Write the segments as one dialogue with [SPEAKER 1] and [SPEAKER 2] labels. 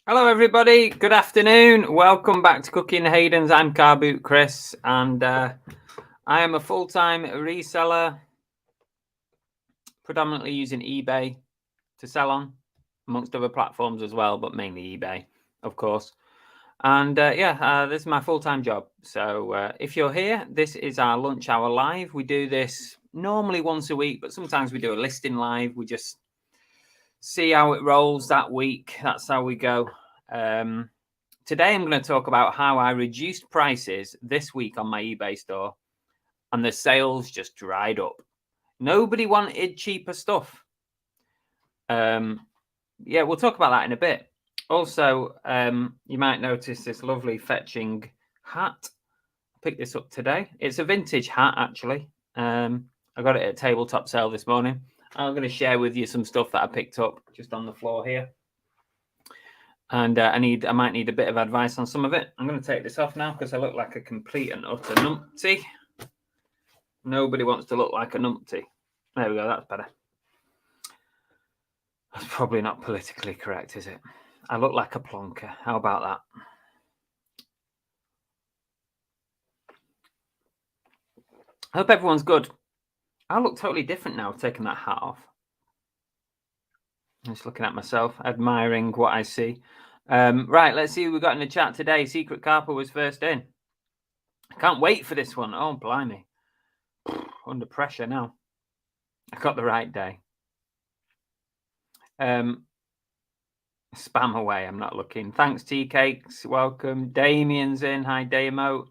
[SPEAKER 1] Hello everybody, good afternoon. Welcome back to Cooking Hayden's. I'm Car Boot Chris, and I am a full-time reseller, predominantly using eBay to sell on, amongst other platforms as well, but mainly eBay, of course. And this is my full-time job. So if you're here, this is our lunch hour live. We do this normally once a week, but sometimes we do a listing live. We just see how it rolls that week. That's how we go. Today I'm going to talk about how I reduced prices this week on my eBay store and the sales just dried up. Nobody wanted cheaper stuff. We'll talk about that in a bit. Also, you might notice this lovely fetching hat. I picked this up today. It's a vintage hat, actually. I got it at a tabletop sale this morning. I'm going to share with you some stuff that I picked up just on the floor here. And I might need a bit of advice on some of it. I'm going to take this off now because I look like a complete and utter numpty. Nobody wants to look like a numpty. There we go, that's better. That's probably not politically correct, is it? I look like a plonker. How about that? I hope everyone's good. I look totally different now, taking that hat off. I'm just looking at myself, admiring what I see. Right, let's see who we got in the chat today. Secret Carper was first in. I can't wait for this one. Oh, blimey. Under pressure now. I got the right day. Spam away. I'm not looking. Thanks, Tea Cakes. Welcome. Damien's in. Hi, Damo.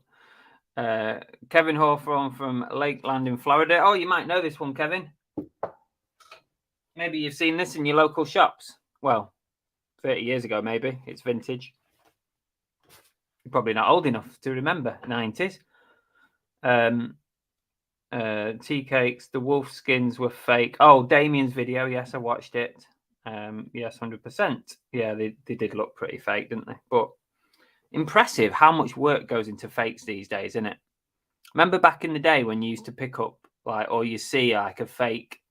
[SPEAKER 1] Kevin Hawthorne from Lakeland in Florida. Oh, you might know this one, Kevin. Maybe you've seen this in your local shops. Well, 30 years ago, maybe. It's vintage. You're probably not old enough to remember 90s. Tea Cakes, the wolf skins were fake. Oh, Damien's video. Yes, I watched it. Yes, 100%. Yeah, they did look pretty fake, didn't they? But impressive how much work goes into fakes these days, isn't it? Remember back in the day when you used to pick up, or you see like a fake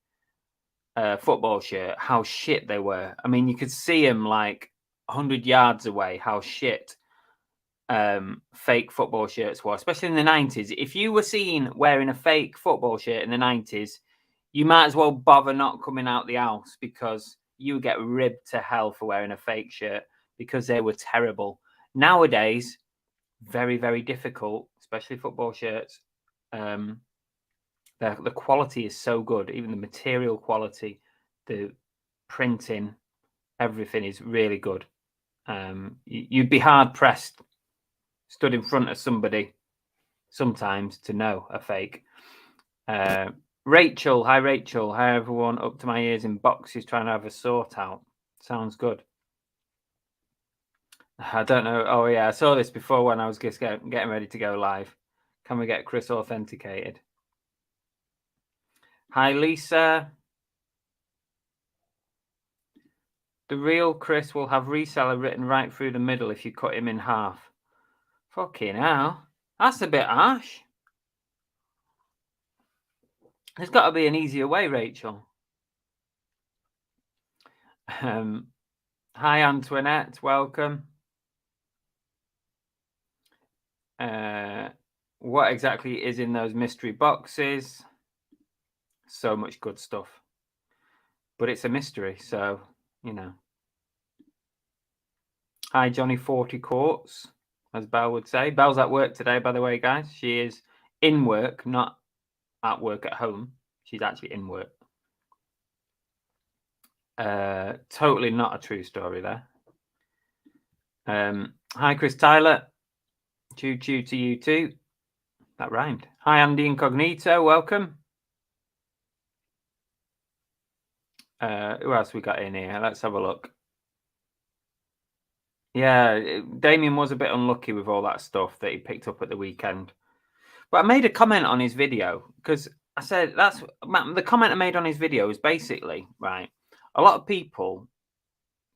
[SPEAKER 1] football shirt, how shit they were. I mean, you could see them like 100 yards away, how shit fake football shirts were, especially in the 90s. If you were seen wearing a fake football shirt in the 90s, you might as well bother not coming out the house because you would get ribbed to hell for wearing a fake shirt because they were terrible. Nowadays, very, very difficult, especially football shirts. The quality is so good, even the material quality, the printing, everything is really good. You'd be hard pressed, stood in front of somebody sometimes, to know a fake. Rachel, hi Rachel, hi everyone, up to my ears in boxes trying to have a sort out. Sounds good. I don't know. Oh yeah, I saw this before when I was just getting ready to go live. Can we get Chris authenticated? Hi, Lisa. The real Chris will have reseller written right through the middle if you cut him in half. Fucking hell. That's a bit harsh. There's got to be an easier way, Rachel. Hi, Antoinette. Welcome. What exactly is in those mystery boxes? So much good stuff. But it's a mystery, so, you know. Hi, Johnny 40 Quartz, as Belle would say. Belle's at work today, by the way, guys. She is in work, not at work at home. She's actually in work. Totally not a true story there. Hi, Chris Tyler. Choo choo to you too. That rhymed. Hi, Andy Incognito. Welcome. Who else we got in here? Let's have a look. Yeah, Damien was a bit unlucky with all that stuff that he picked up at the weekend. But I made a comment on his video because I said the comment I made on his video is basically, right, a lot of people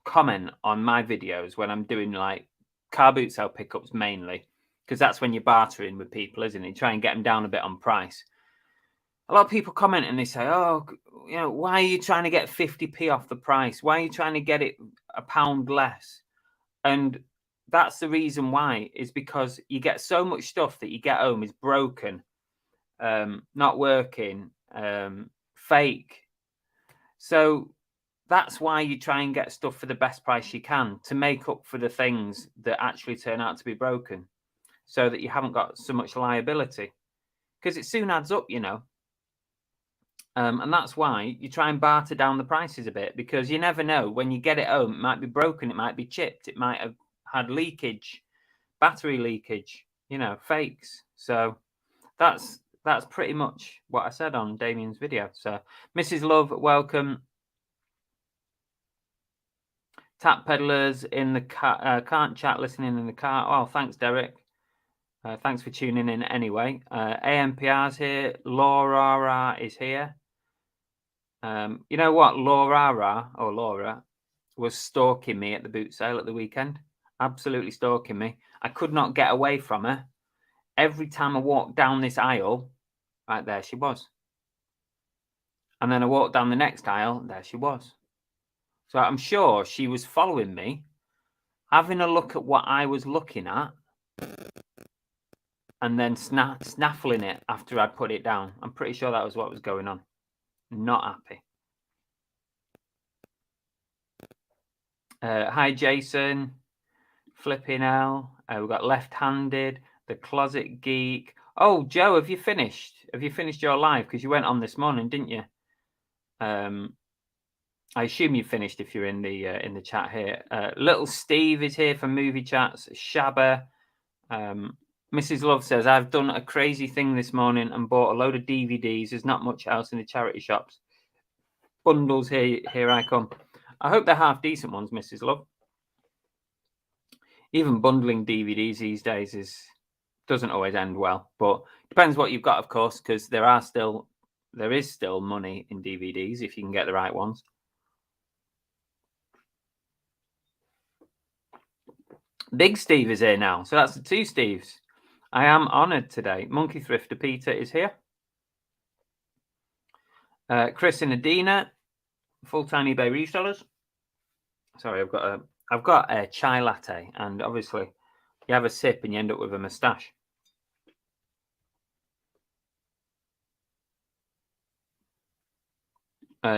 [SPEAKER 1] comment on my videos when I'm doing like car boot sale pickups mainly, because that's when you're bartering with people, isn't it? Try and get them down a bit on price. A lot of people comment and they say, oh, why are you trying to get 50p off the price? Why are you trying to get it £1 less? And that's the reason why, is because you get so much stuff that you get home is broken, not working, fake. So that's why you try and get stuff for the best price you can to make up for the things that actually turn out to be broken, so that you haven't got so much liability, because it soon adds up, and that's why you try and barter down the prices a bit, because you never know when you get it home. It might be broken, it might be chipped, it might have had leakage, battery leakage, fakes. So that's pretty much what I said on Damien's video. So Mrs. Love, welcome. Tap peddlers in the car, can't chat, listening in the car. Oh, thanks, Derek. Thanks for tuning in anyway. AMPR's here. Laura is here. You know what? Laura was stalking me at the boot sale at the weekend. Absolutely stalking me. I could not get away from her. Every time I walked down this aisle, right there she was. And then I walked down the next aisle, there she was. So I'm sure she was following me, having a look at what I was looking at, and then snaffling it after I'd put it down. I'm pretty sure that was what was going on. Not happy. Hi, Jason. Flipping hell. We've got left-handed, the closet geek. Oh, Joe, have you finished? Have you finished your live? Because you went on this morning, didn't you? I assume you finished if you're in the chat here. Little Steve is here for movie chats. Shabba. Mrs. Love says, I've done a crazy thing this morning and bought a load of DVDs. There's not much else in the charity shops. Bundles, here I come. I hope they're half decent ones, Mrs. Love. Even bundling DVDs these days doesn't always end well, but depends what you've got, of course, because there is still money in DVDs if you can get the right ones. Big Steve is here now, so that's the two Steves. I am honoured today. Monkey Thrifter Peter is here. Chris and Adina, full-time eBay resellers. Sorry, I've got a chai latte, and obviously you have a sip and you end up with a moustache.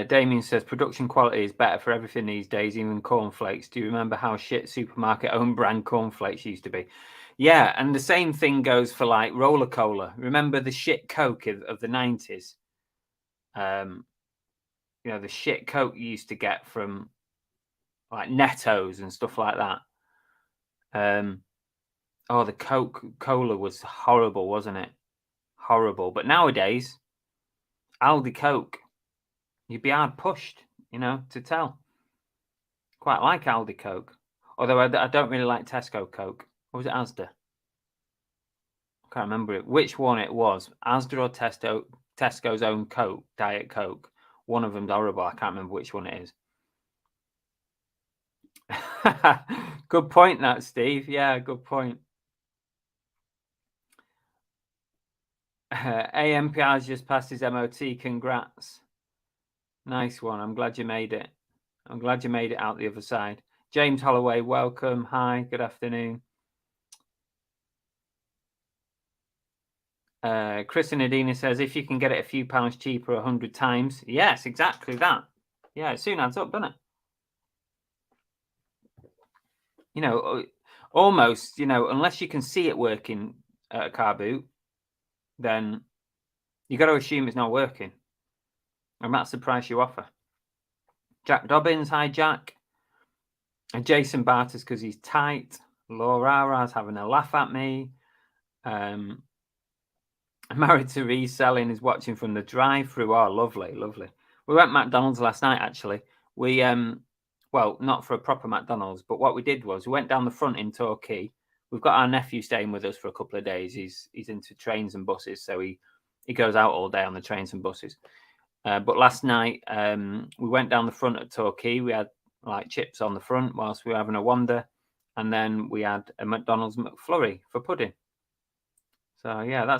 [SPEAKER 1] Damien says production quality is better for everything these days, even cornflakes. Do you remember how shit supermarket own brand cornflakes used to be? Yeah, and the same thing goes for like Roller Cola. Remember the shit Coke of the 90s? The shit Coke you used to get from like Netto's and stuff like that. The Coca-Cola was horrible, wasn't it? Horrible. But nowadays, Aldi Coke, you'd be hard pushed, to tell. Quite like Aldi Coke. Although I don't really like Tesco Coke. Or was it Asda? I can't remember which one it was. Asda or Tesco's own Coke, Diet Coke. One of them's horrible. I can't remember which one it is. Good point, that, Steve. Yeah, good point. AMPR's just passed his MOT. Congrats. Nice one. I'm glad you made it. I'm glad you made it out the other side. James Holloway, welcome. Hi, good afternoon. Chris and Adina says, if you can get it a few pounds cheaper 100 times. Yes, exactly that. Yeah, it soon adds up, doesn't it? Almost, unless you can see it working at a car boot, then You got to assume it's not working. And that's the price you offer. Jack Dobbins, hi Jack. And Jason barters because he's tight. Laura's having a laugh at me. Married to Reselling is watching from the drive-through. Oh, lovely, lovely. We went McDonald's last night, actually. We, well, not for a proper McDonald's, but what we did was we went down the front in Torquay. We've got our nephew staying with us for a couple of days. He's into trains and buses, so he goes out all day on the trains and buses. But last night, we went down the front at Torquay. We had like chips on the front whilst we were having a wander. And then we had a McDonald's McFlurry for pudding. So, yeah,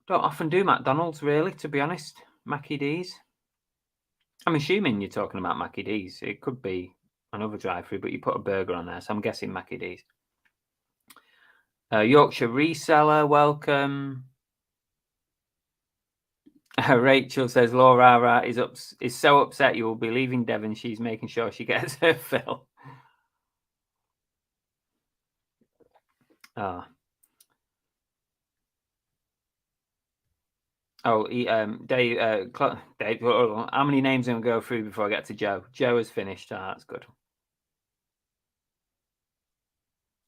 [SPEAKER 1] don't often do McDonald's, really, to be honest. Mackie D's. I'm assuming you're talking about Mackie D's. It could be another drive-through, but you put a burger on there, so I'm guessing Mackie D's. Yorkshire Reseller, welcome. Rachel says Laura is so upset you will be leaving Devon. She's making sure she gets her fill. Dave, how many names am I going to go through before I get to Joe? Joe has finished. That's good.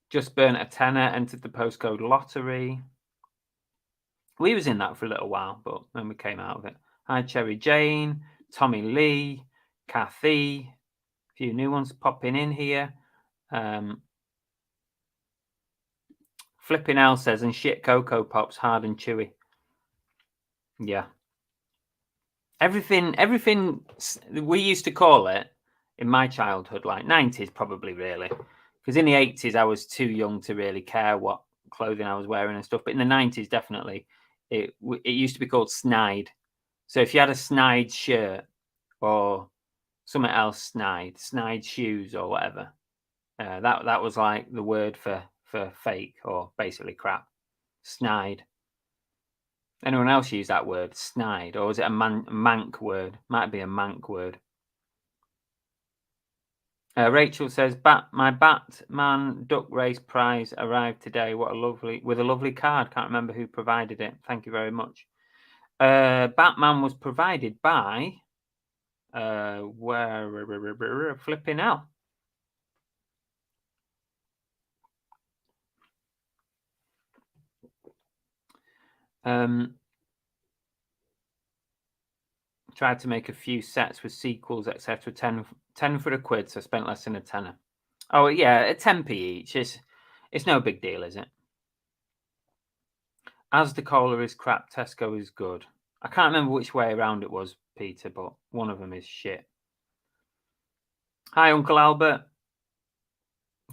[SPEAKER 1] Just burnt a tenner, entered the postcode lottery. We was in that for a little while, but then we came out of it. Hi, Cherry Jane, Tommy Lee, Kathy. A few new ones popping in here. Flipping Al says, and shit Cocoa Pops, hard and chewy. Yeah. Everything we used to call it in my childhood, like 90s probably, really. Because in the 80s, I was too young to really care what clothing I was wearing and stuff. But in the 90s, definitely, it used to be called snide. So if you had a snide shirt or something else snide shoes or whatever, that was like the word for fake or basically crap. Snide. Anyone else use that word, snide, or is it a mank word? Might be a mank word. Rachel says, my Batman Duck Race prize arrived today. With a lovely card. Can't remember who provided it. Thank you very much. Batman was provided by flipping out. Tried to make a few sets with sequels, etc. 10 for a quid, so I spent less than a tenner. Oh yeah, a 10p each. It's no big deal, is it? As the cola is crap, Tesco is good. I can't remember which way around it was, Peter, but one of them is shit. Hi, Uncle Albert.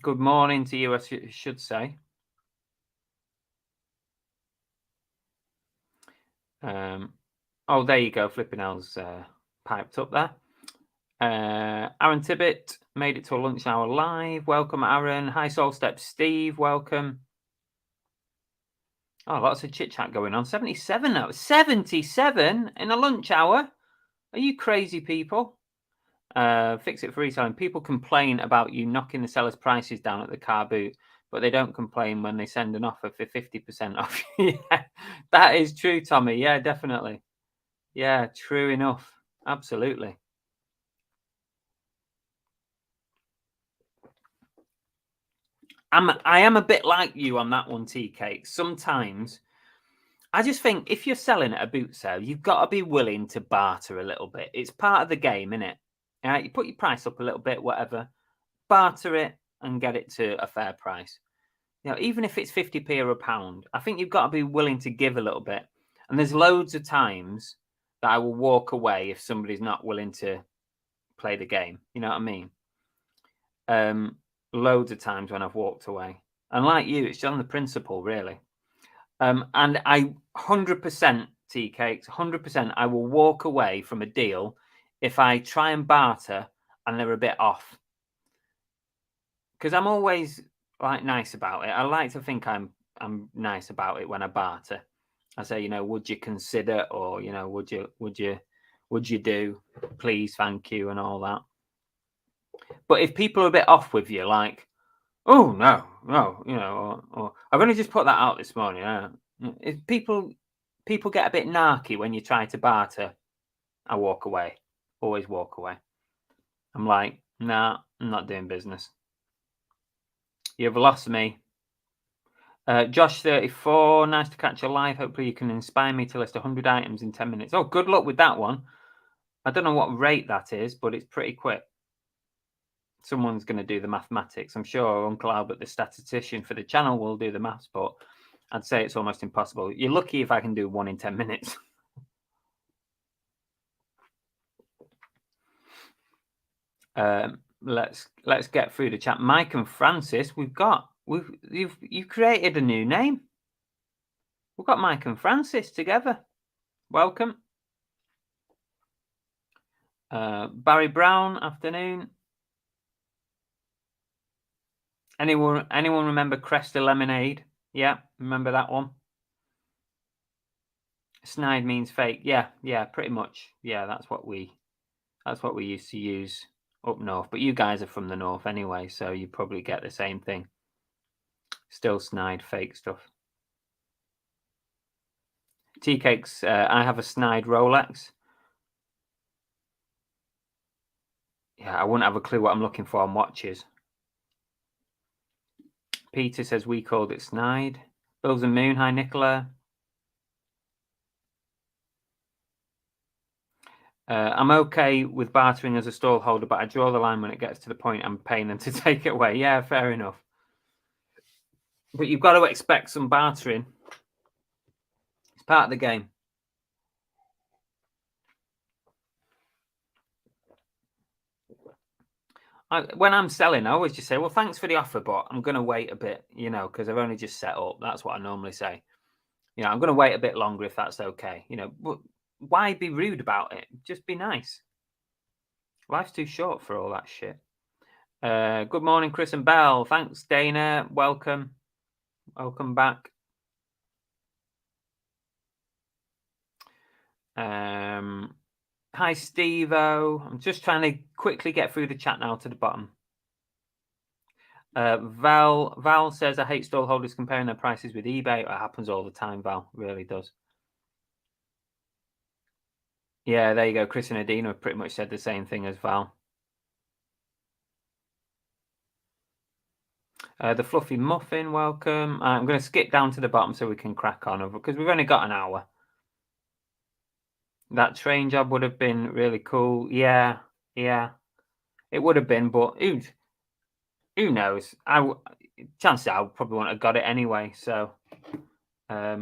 [SPEAKER 1] Good morning to you, I should say. Oh, there you go. Flipping L's piped up there. Aaron Tibbett made it to a lunch hour live. Welcome, Aaron. Hi, Soulstep Steve. Welcome. Oh, lots of chit chat going on. 77 now. 77 in a lunch hour. Are you crazy people? Fix it for reselling. People complain about you knocking the seller's prices down at the car boot, but they don't complain when they send an offer for 50% off. Yeah, that is true, Tommy. Yeah, definitely. Yeah, true enough. Absolutely. I am a bit like you on that one, TK. Sometimes I just think if you're selling at a boot sale, you've got to be willing to barter a little bit. It's part of the game, isn't it? You put your price up a little bit, whatever, barter it and get it to a fair price. Even if it's 50p or a pound, I think you've got to be willing to give a little bit. And there's loads of times that I will walk away if somebody's not willing to play the game. You know what I mean? Loads of times when I've walked away. And like you, it's on the principle, really. And I 100%, TK, 100%, I will walk away from a deal if I try and barter and they're a bit off. Because I'm always like nice about it. I like to think I'm nice about it when I barter. I say, would you consider, or would you do, please, thank you, and all that. But if people are a bit off with you, like, oh no, or I've only just put that out this morning. If people people get a bit narky when you try to barter. I walk away. Always walk away. I'm like, nah, I'm not doing business. You've lost me. Josh34, nice to catch you live. Hopefully you can inspire me to list 100 items in 10 minutes. Oh, good luck with that one. I don't know what rate that is, but it's pretty quick. Someone's going to do the mathematics. I'm sure Uncle Albert, the statistician for the channel, will do the maths, but I'd say it's almost impossible. You're lucky if I can do one in 10 minutes. Let's get through the chat. Mike and Francis, you've created a new name. We've got Mike and Francis together. Welcome. Barry Brown, afternoon. Anyone remember Cresta Lemonade? Yeah, remember that one? Snide means fake. Yeah, pretty much. Yeah, that's what we used to use up north. But you guys are from the north anyway, so you probably get the same thing. Still snide, fake stuff. Tea cakes. I have a snide Rolex. Yeah, I wouldn't have a clue what I'm looking for on watches. Peter says we called it snide. Bills and Moon. Hi, Nicola. I'm okay with bartering as a stall holder, but I draw the line when it gets to the point I'm paying them to take it away. Yeah, fair enough. But you've got to expect some bartering. It's part of the game. When I'm selling, I always just say, well, thanks for the offer, but I'm going to wait a bit, because I've only just set up. That's what I normally say. I'm going to wait a bit longer if that's okay. But why be rude about it? Just be nice. Life's too short for all that shit. Good morning, Chris and Belle. Thanks, Dana. Welcome. Welcome back. Hi, Steve-O. I'm just trying to quickly get through the chat now to the bottom. Val says, I hate stall holders comparing their prices with eBay. It happens all the time, Val. Really does. Yeah, there you go. Chris and Adina pretty much said the same thing as Val. The Fluffy Muffin, welcome. I'm going to skip down to the bottom so we can crack on, because we've only got an hour. That train job would have been really cool. Yeah. It would have been, but who knows? Chances are I probably wouldn't have got it anyway. So I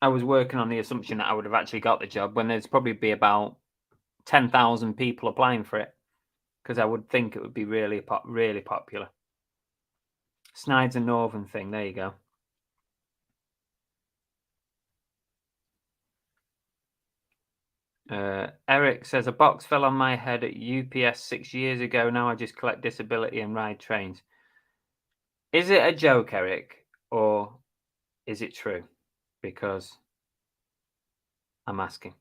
[SPEAKER 1] was working on the assumption that I would have actually got the job when there's probably be about 10,000 people applying for it, because I would think it would be really popular. Snide's a northern thing. There you go. Eric says, a box fell on my head at UPS 6 years ago. Now I just collect disability and ride trains. Is it a joke, Eric, or is it true? Because I'm asking.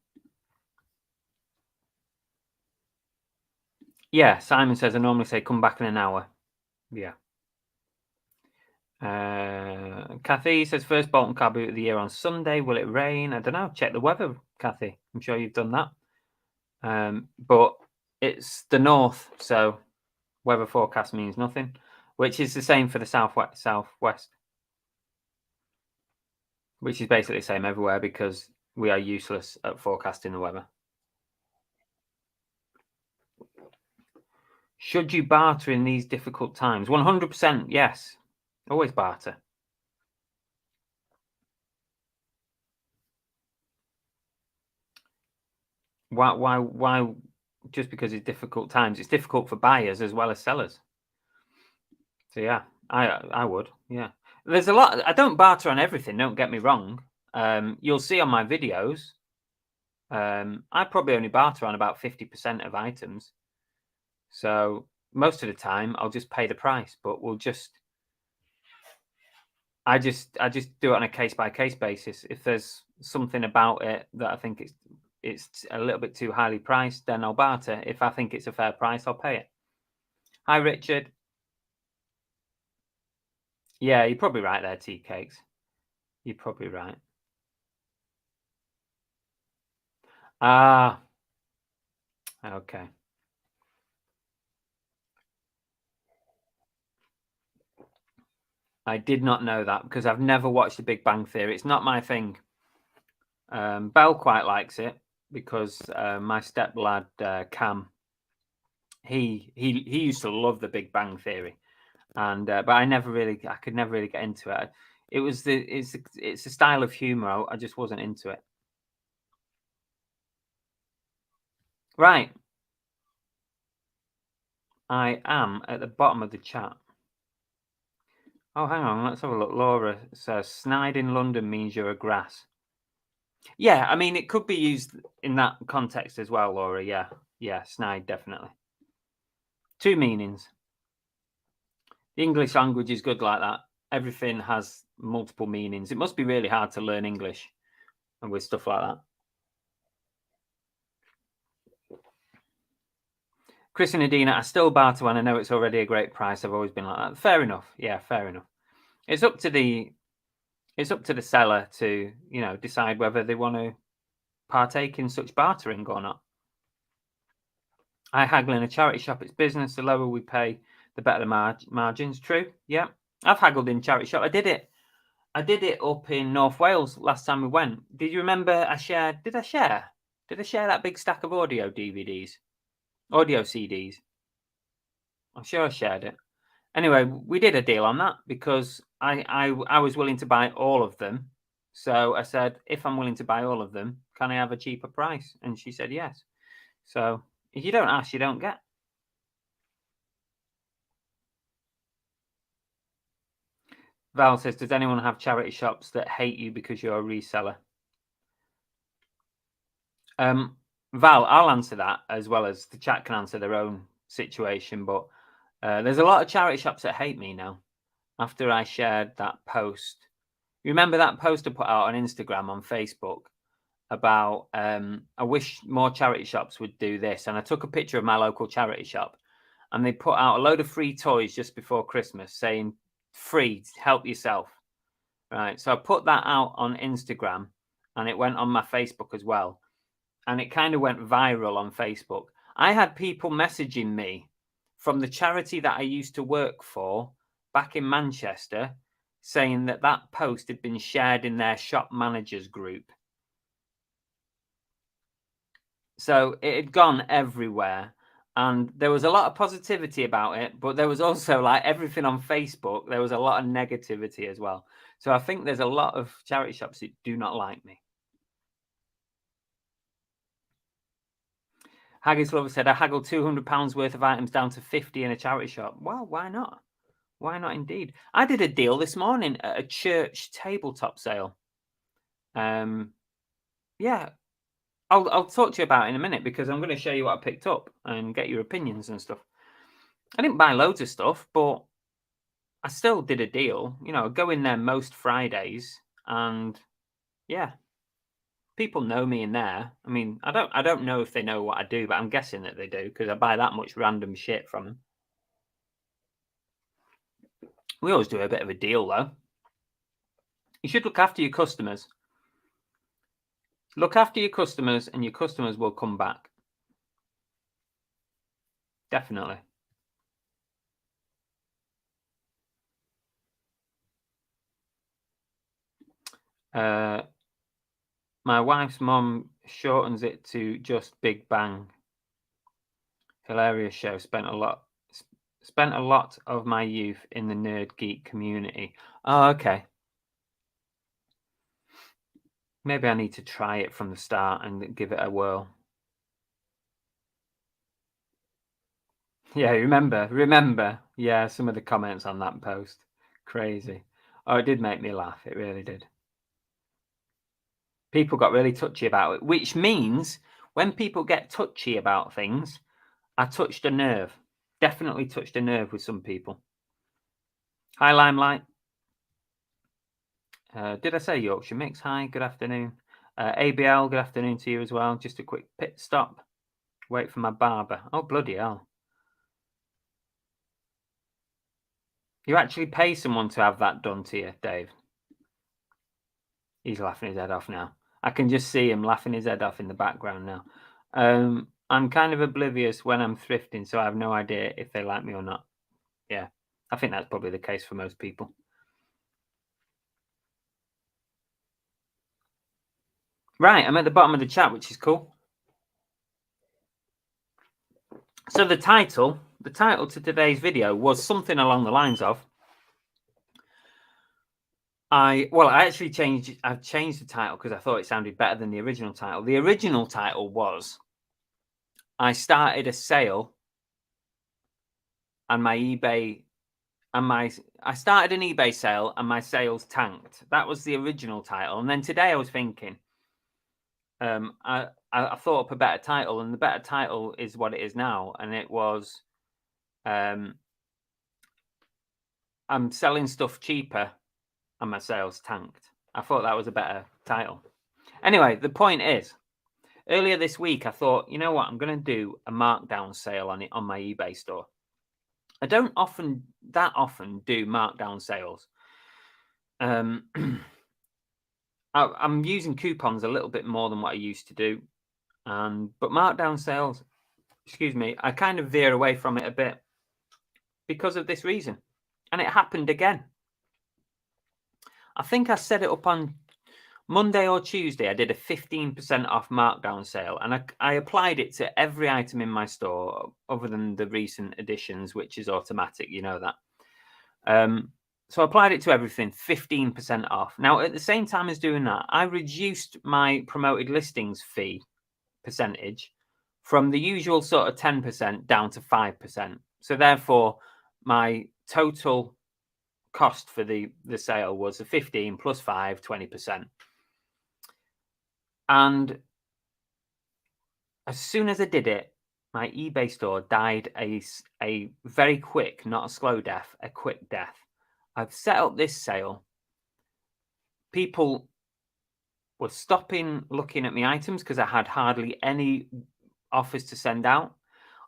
[SPEAKER 1] Yeah, Simon says, I normally say come back in an hour. Yeah. Kathy says, first Bolton car boot of the year on Sunday. Will it rain? I don't know. Check the weather, Kathy. I'm sure you've done that. But it's the north, so weather forecast means nothing, which is the same for the southwest, which is basically the same everywhere because we are useless at forecasting the weather. Should you barter in these difficult times? 100% yes. Always barter. Why just because it's difficult times? It's difficult for buyers as well as sellers. So yeah, I would. Yeah. There's a lot. I don't barter on everything, don't get me wrong. You'll see on my videos, I probably only barter on about 50% of items. So most of the time I'll just pay the price, but I just do it on a case by case basis. If there's something about it that I think it's a little bit too highly priced, then I'll barter. If I think it's a fair price, I'll pay it. Hi, Richard. Yeah, you're probably right there, tea cakes. You're probably right. Ah, okay. I did not know that because I've never watched The Big Bang Theory. It's not my thing. Belle quite likes it because my step-lad Cam, he used to love The Big Bang Theory, and but I could never really get into it. It's a style of humor. I just wasn't into it. Right, I am at the bottom of the chat. Oh, hang on, let's have a look. Laura says snide in London means you're a grass. Yeah, I mean it could be used in that context as well, Laura. Yeah, yeah, snide definitely. Two meanings. The English language is good like that. Everything has multiple meanings. It must be really hard to learn English and with stuff like that. Chris and Adina, I still barter when I know it's already a great price. I've always been like that. Fair enough. Yeah, fair enough. It's up to the seller to, decide whether they want to partake in such bartering or not. I haggle in a charity shop. It's business. The lower we pay, the better the margins. True. Yeah. I've haggled in charity shop. I did it up in North Wales last time we went. Did you remember Did I share that big stack of audio DVDs? Audio CDs? I'm sure I shared it. Anyway, we did a deal on that because I was willing to buy all of them. So I said, if I'm willing to buy all of them, can I have a cheaper price? And she said yes. So if you don't ask, you don't get. Val says, does anyone have charity shops that hate you because you're a reseller? Val, I'll answer that as well as the chat can answer their own situation. But there's a lot of charity shops that hate me now after I shared that post. You remember that post I put out on Instagram, on Facebook about I wish more charity shops would do this. And I took a picture of my local charity shop and they put out a load of free toys just before Christmas saying free, help yourself. Right. So I put that out on Instagram and it went on my Facebook as well. And it kind of went viral on Facebook. I had people messaging me from the charity that I used to work for back in Manchester saying that that post had been shared in their shop managers group. So it had gone everywhere. And there was a lot of positivity about it, but there was also, like everything on Facebook, there was a lot of negativity as well. So I think there's a lot of charity shops that do not like me. Haggis Lover said, I haggled £200 worth of items down to 50 in a charity shop. Well, why not? Why not indeed? I did a deal this morning at a church tabletop sale. Yeah, I'll talk to you about it in a minute because I'm going to show you what I picked up and get your opinions and stuff. I didn't buy loads of stuff, but I still did a deal. I go in there most Fridays and yeah, people know me in there. I mean, I don't know if they know what I do, but I'm guessing that they do because I buy that much random shit from them. We always do a bit of a deal though. You should look after your customers. Look after your customers and your customers will come back. Definitely. My wife's mom shortens it to just Big Bang. Hilarious show. Spent a lot of my youth in the nerd geek community. Oh, okay. Maybe I need to try it from the start and give it a whirl. Yeah, remember. Yeah, some of the comments on that post. Crazy. Oh, it did make me laugh. It really did. People got really touchy about it, which means when people get touchy about things, I touched a nerve. Definitely touched a nerve with some people. Hi, Limelight. Did I say Yorkshire Mix? Hi, good afternoon. ABL, good afternoon to you as well. Just a quick pit stop. Wait for my barber. Oh, bloody hell. You actually pay someone to have that done to you, Dave? He's laughing his head off now. I can just see him laughing his head off in the background now. I'm kind of oblivious when I'm thrifting, so I have no idea if they like me or not. Yeah, I think that's probably the case for most people. Right, I'm at the bottom of the chat, which is cool. So the title to today's video was something along the lines of, I've changed the title because I thought it sounded better than the original title. The original title was, I started a sale and my eBay I started an eBay sale and my sales tanked. That was the original title. And then today I was thinking, I thought up a better title, and the better title is what it is now. And it was, I'm selling stuff cheaper and my sales tanked. I thought that was a better title. Anyway, the point is, earlier this week, I thought, you know what, I'm going to do a markdown sale on my eBay store. I don't that often do markdown sales. I'm using coupons a little bit more than what I used to do. But markdown sales, I kind of veer away from it a bit because of this reason. And it happened again. I think I set it up on Monday or Tuesday. I did a 15% off markdown sale, and I applied it to every item in my store other than the recent additions, which is automatic, you know that. So I applied it to everything, 15% off. Now, at the same time as doing that, I reduced my promoted listings fee percentage from the usual sort of 10% down to 5%. So therefore, my total cost for the sale was a 15 plus 5, 20%. And as soon as I did it, my eBay store died a very quick, not a slow death, a quick death. I've set up this sale. People were stopping looking at my items because I had hardly any offers to send out.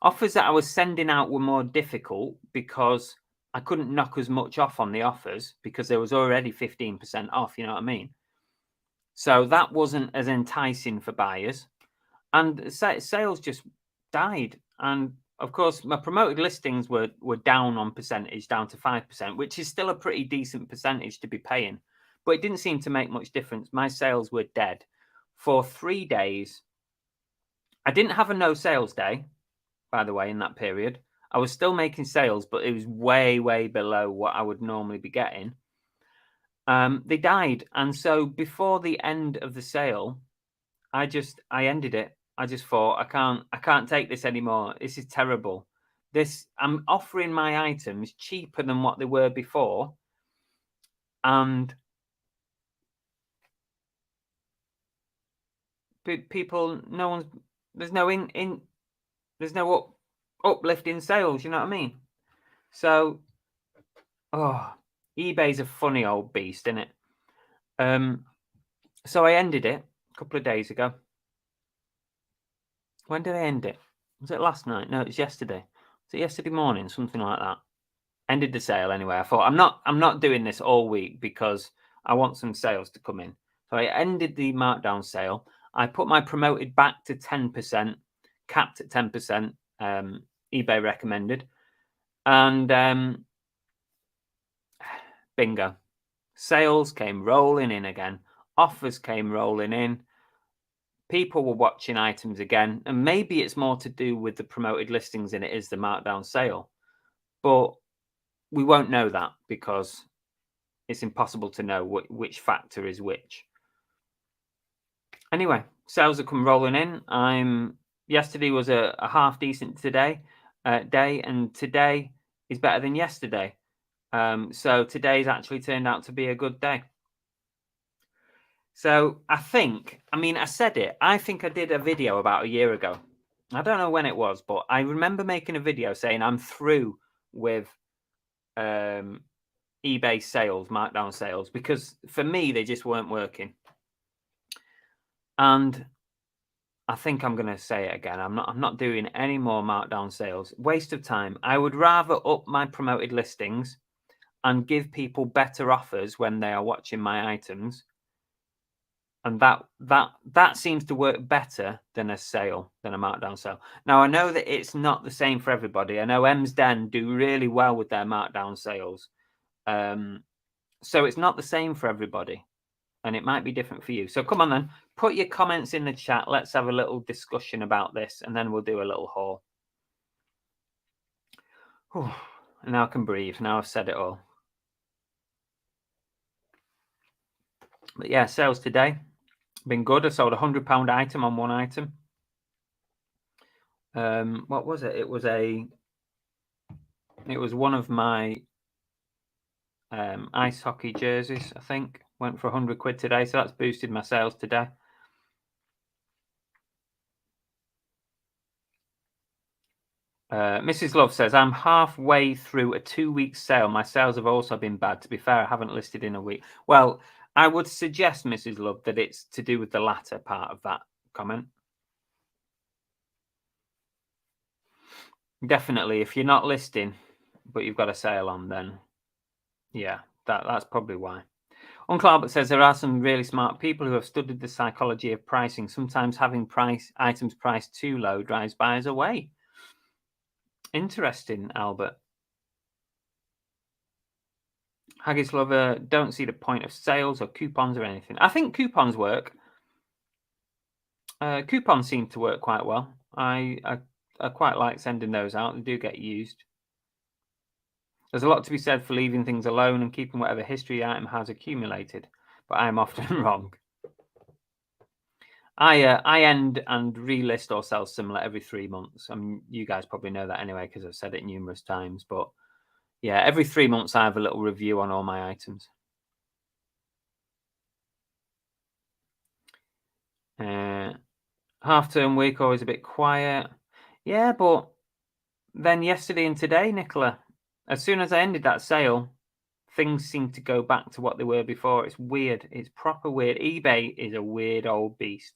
[SPEAKER 1] Offers that I was sending out were more difficult because I couldn't knock as much off on the offers because there was already 15% off, you know what I mean? So that wasn't as enticing for buyers. And sales just died. And of course, my promoted listings were down on percentage, down to 5%, which is still a pretty decent percentage to be paying. But it didn't seem to make much difference. My sales were dead for 3 days. I didn't have a no sales day, by the way, in that period. I was still making sales, but it was way, way below what I would normally be getting. They died. And so before the end of the sale, I ended it. I just thought, I can't take this anymore. This is terrible. I'm offering my items cheaper than what they were before. And people, there's no uplift in sales, you know what I mean? So, eBay's a funny old beast, isn't it? So I ended it a couple of days ago. When did I end it? Was it last night? No, it was yesterday. Was it yesterday morning? Something like that. Ended the sale anyway. I thought I'm not doing this all week because I want some sales to come in. So I ended the markdown sale. I put my promoted back to 10%, capped at 10%, eBay recommended. And bingo. Sales came rolling in again. Offers came rolling in. People were watching items again. And maybe it's more to do with the promoted listings than it is the markdown sale. But we won't know that because it's impossible to know which factor is which. Anyway, sales have come rolling in. Yesterday was a half decent day, and today is better than yesterday. So today's actually turned out to be a good day. So I said it. I think I did a video about a year ago. I don't know when it was, but I remember making a video saying I'm through with eBay sales, markdown sales, because for me, they just weren't working. And I think I'm going to say it again. I'm not doing any more markdown sales. Waste of time. I would rather up my promoted listings and give people better offers when they are watching my items And that seems to work better than a sale, than a markdown sale. Now, I know that it's not the same for everybody. I know Em's Den do really well with their markdown sales. So it's not the same for everybody, and it might be different for you. So come on then, put your comments in the chat. Let's have a little discussion about this, and then we'll do a little haul. Whew. Now I can breathe. Now I've said it all. But yeah, sales today been good. I sold £100 item on one item. What was it? It was one of my ice hockey jerseys, I think. Went for £100 today, so that's boosted my sales today. Mrs. Love says, I'm halfway through a 2-week sale. My sales have also been bad. To be fair, I haven't listed in a week. Well, I would suggest, Mrs. Love, that it's to do with the latter part of that comment. Definitely, if you're not listing, but you've got a sale on, then yeah, that's probably why. Uncle Albert says there are some really smart people who have studied the psychology of pricing. Sometimes having items priced too low drives buyers away. Interesting, Albert. Haggis Lover, don't see the point of sales or coupons or anything. I think coupons work. Coupons seem to work quite well. I quite like sending those out. They do get used. There's a lot to be said for leaving things alone and keeping whatever history the item has accumulated, but I'm often wrong. I end and relist or sell similar every 3 months. I mean, you guys probably know that anyway because I've said it numerous times. But yeah, every 3 months I have a little review on all my items. Half-term week always a bit quiet. Yeah, but then yesterday and today, Nicola, as soon as I ended that sale, things seem to go back to what they were before. It's weird. It's proper weird. eBay is a weird old beast.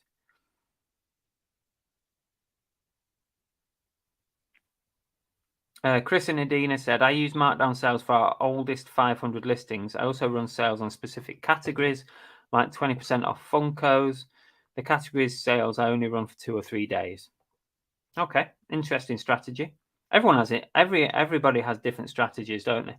[SPEAKER 1] Chris and Adina said, I use markdown sales for our oldest 500 listings. I also run sales on specific categories, like 20% off Funkos. The categories sales I only run for 2 or 3 days. Okay, interesting strategy. Everyone has it. Everybody has different strategies, don't they?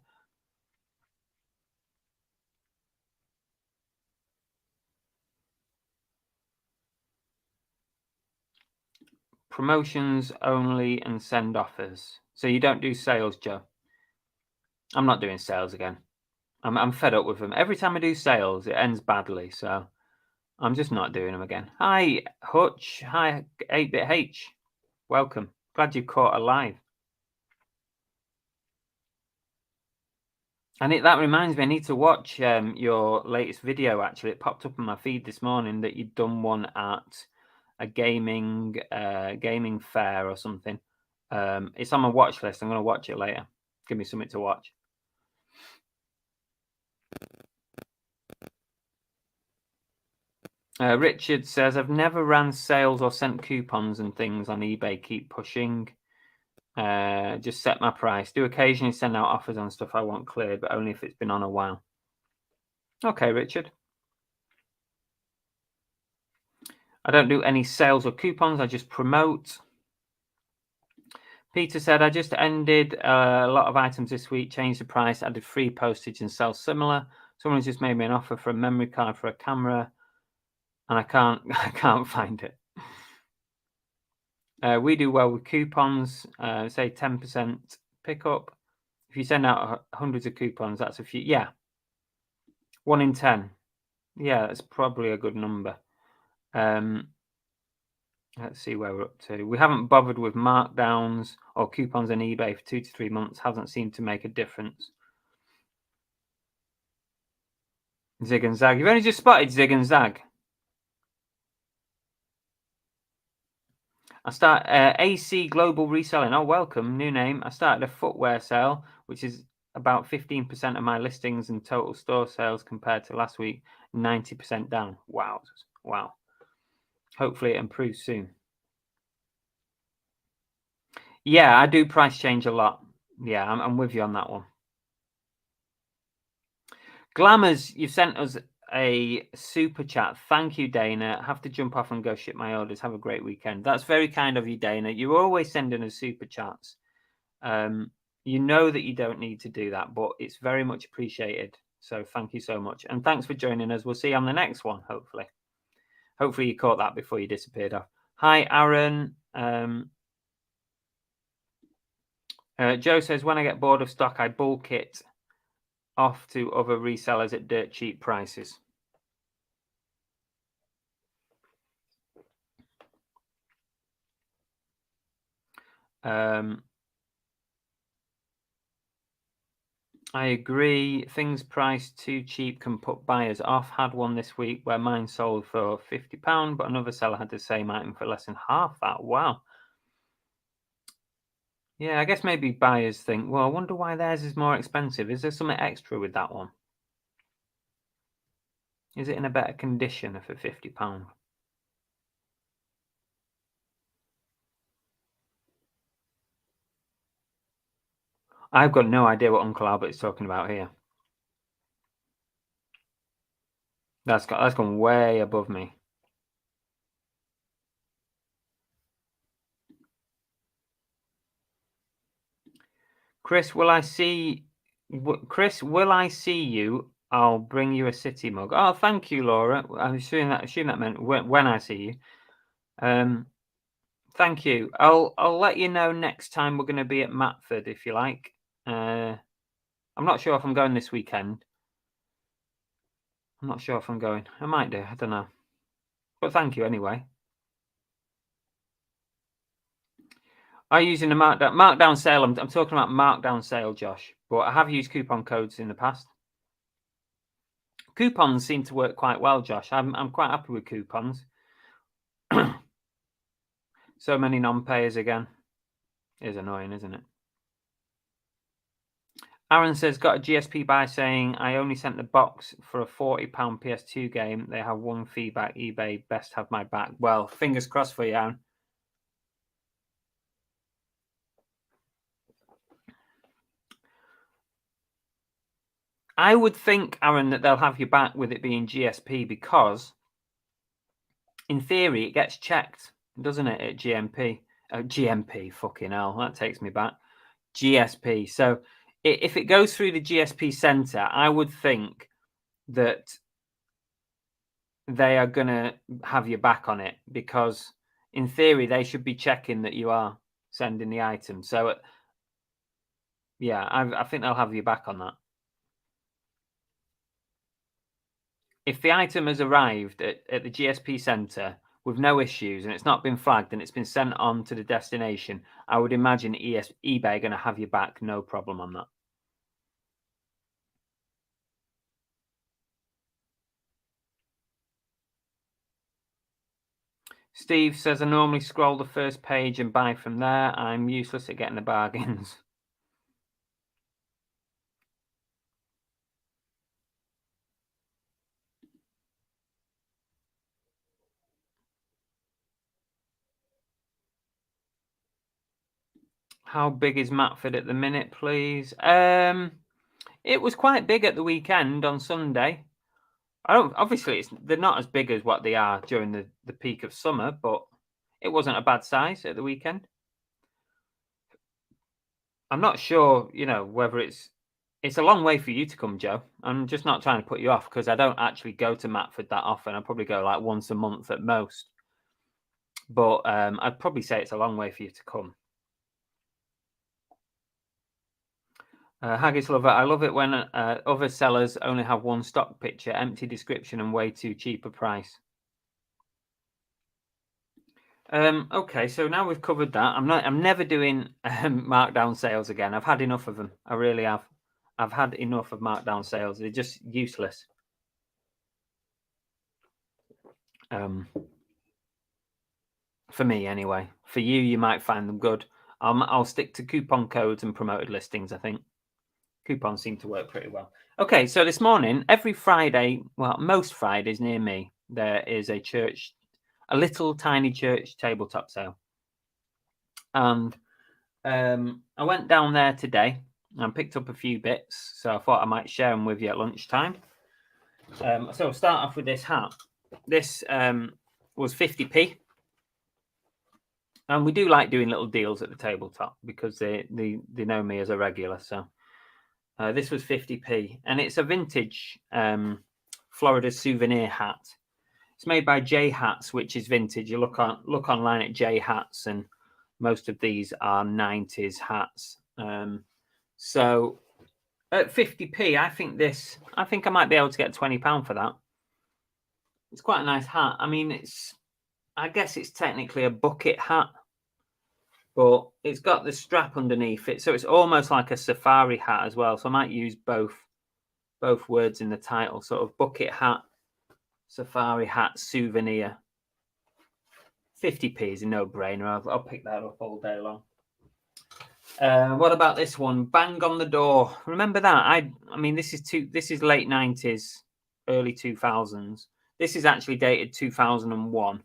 [SPEAKER 1] Promotions only and send offers. So you don't do sales, Joe? I'm not doing sales again. I'm fed up with them. Every time I do sales, it ends badly. So I'm just not doing them again. Hi, Hutch. Hi, 8-Bit H. Welcome. Glad you caught alive. And that reminds me, I need to watch your latest video. Actually, it popped up on my feed this morning that you'd done one at a gaming fair or something. It's on my watch list. I'm going to watch it later. Give me something to watch. Richard says, I've never ran sales or sent coupons and things on eBay. Keep pushing. Just set my price. Do occasionally send out offers on stuff I want cleared, but only if it's been on a while. Okay, Richard. I don't do any sales or coupons. I just promote. Peter said, I just ended a lot of items this week, changed the price, added free postage and sell similar. Someone just made me an offer for a memory card for a camera, and I can't find it. We do well with coupons, say 10% pickup. If you send out hundreds of coupons, that's a few. Yeah, 1 in 10. Yeah, that's probably a good number. Let's see where we're up to. We haven't bothered with markdowns or coupons on eBay for 2 to 3 months. Hasn't seemed to make a difference. Zig and Zag. You've only just spotted Zig and Zag. I start AC Global Reselling. Oh, welcome. New name. I started a footwear sale, which is about 15% of my listings and total store sales compared to last week. 90% down. Wow. Hopefully it improves soon. Yeah, I do price change a lot. Yeah, I'm with you on that one. Glamours, you've sent us a super chat. Thank you, Dana. Have to jump off and go ship my orders. Have a great weekend. That's very kind of you, Dana. You're always sending us super chats. You know that you don't need to do that, but it's very much appreciated. So thank you so much. And thanks for joining us. We'll see you on the next one, hopefully. Hopefully you caught that before you disappeared off. Hi, Aaron. Joe says, when I get bored of stock, I bulk it off to other resellers at dirt cheap prices. I agree. Things priced too cheap can put buyers off. Had one this week where mine sold for £50, but another seller had the same item for less than half that. Wow. Yeah, I guess maybe buyers think, well, I wonder why theirs is more expensive. Is there something extra with that one? Is it in a better condition for £50? I've got no idea what Uncle Albert's talking about here. That's gone way above me. Chris, will I see you? I'll bring you a city mug. Oh, thank you, Laura. I'm assuming that meant when I see you. Thank you. I'll let you know next time we're going to be at Matford, if you like. I'm not sure if I'm going this weekend. I'm not sure if I'm going. I might do. I don't know. But thank you anyway. Are you using a markdown sale? I'm talking about markdown sale, Josh. But I have used coupon codes in the past. Coupons seem to work quite well, Josh. I'm quite happy with coupons. So many non-payers again. It is annoying, isn't it? Aaron says, got a GSP buy saying, I only sent the box for a £40 PS2 game. They have one feedback. eBay, best have my back. Well, fingers crossed for you, Aaron. I would think, Aaron, that they'll have you back with it being GSP because, in theory, it gets checked, doesn't it, at GMP? GMP, fucking hell, that takes me back. GSP. So if it goes through the GSP centre, I would think that they are going to have you back on it because, in theory, they should be checking that you are sending the item. So, yeah, I think they'll have you back on that. If the item has arrived at the GSP centre with no issues and it's not been flagged and it's been sent on to the destination, I would imagine eBay are going to have you back, no problem on that. Steve says, I normally scroll the first page and buy from there. I'm useless at getting the bargains. How big is Matford at the minute, please? It was quite big at the weekend on Sunday. Obviously, they're not as big as what they are during the peak of summer, but it wasn't a bad size at the weekend. I'm not sure, whether it's a long way for you to come, Joe. I'm just not trying to put you off because I don't actually go to Matford that often. I probably go like once a month at most. But I'd probably say it's a long way for you to come. Haggis lover, I love it when other sellers only have one stock picture, empty description, and way too cheap a price. Okay, so now we've covered that. I'm never doing markdown sales again. I've had enough of them. I really have. I've had enough of markdown sales. They're just useless. For me, anyway. For you, you might find them good. I'll stick to coupon codes and promoted listings. I think coupons seem to work pretty well. Okay, so this morning, every Friday, well, most Fridays near me, there is a little tiny church tabletop sale. And I went down there today and picked up a few bits. So I thought I might share them with you at lunchtime. So we'll start off with this hat. This was 50p. And we do like doing little deals at the tabletop because they know me as a regular. So this was 50p, and it's a vintage Florida souvenir hat. It's made by J Hats, which is vintage. You look online at J Hats, and most of these are 90s hats. So at 50p, I think I might be able to get £20 for that. It's quite a nice hat. I mean, I guess it's technically a bucket hat, but it's got the strap underneath it, so it's almost like a safari hat as well. So I might use both words in the title, sort of bucket hat, safari hat, souvenir. 50p is a no-brainer. I'll pick that up all day long. What about this one? Bang on the Door. Remember that? I mean, this is late 90s, early 2000s. This is actually dated 2001.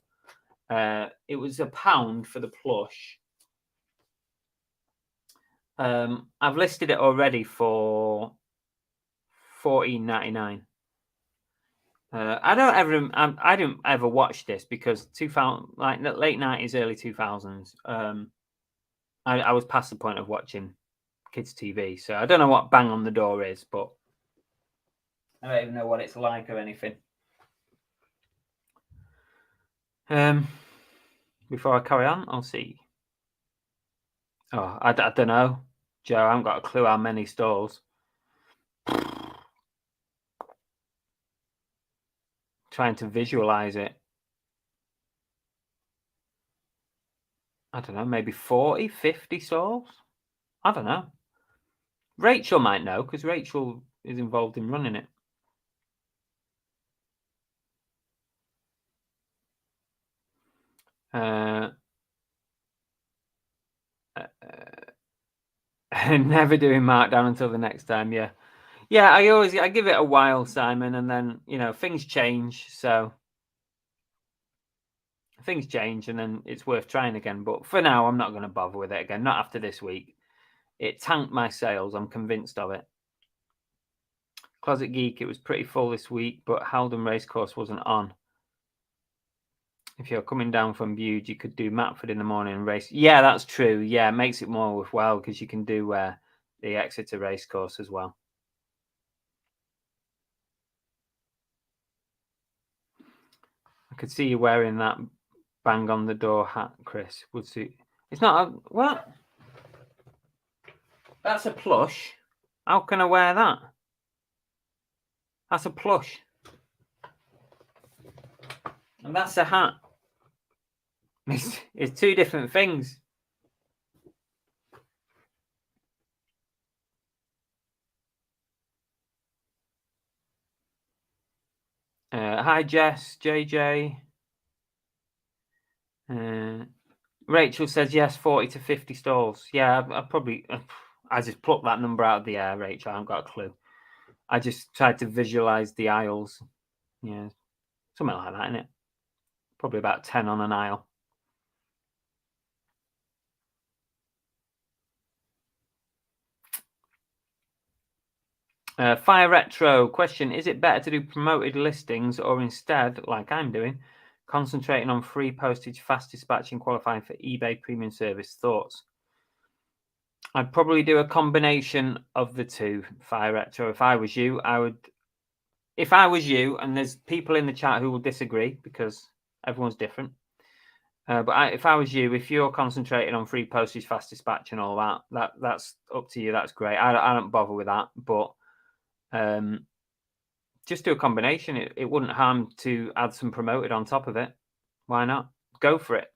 [SPEAKER 1] It was £1 for the plush. I've listed it already for $14.99. I don't ever watch this because 2000, like late 90s, early 2000s. I was past the point of watching kids TV, so I don't know what Bang on the Door is, but I don't even know what it's like or anything. Before I carry on, I'll see. Oh, I don't know, Joe. I haven't got a clue how many stalls. Trying to visualize it. I don't know, maybe 40, 50 stalls? I don't know. Rachel might know because Rachel is involved in running it. Never doing markdown until the next time. Yeah. I give it a while, Simon, and then things change. So things change, and then it's worth trying again. But for now, I'm not going to bother with it again. Not after this week. It tanked my sales. I'm convinced of it. Closet Geek. It was pretty full this week, but Haldon Racecourse wasn't on. If you're coming down from Bude, you could do Matford in the morning and race. Yeah, that's true. Yeah, it makes it more worthwhile because you can do the Exeter Racecourse as well. I could see you wearing that Bang on the Door hat, Chris. Would suit. It's not a what? That's a plush. How can I wear that? That's a plush. And that's a hat. It's two different things. Hi, Jess, JJ. Rachel says yes, 40 to 50 stalls. Yeah, I just plucked that number out of the air, Rachel. I haven't got a clue. I just tried to visualize the aisles. Yeah, something like that, isn't it? Probably about 10 on an aisle. Fire Retro question: is it better to do promoted listings or instead, like I'm doing, concentrating on free postage, fast dispatching, qualifying for eBay premium service? Thoughts? I'd probably do a combination of the two. Fire Retro. If I was you, If I was you, and there's people in the chat who will disagree because everyone's different. But if I was you, if you're concentrating on free postage, fast dispatch, and all that's up to you. That's great. I don't bother with that, but just do a combination. It wouldn't harm to add some promoted on top of it. Why not? Go for it.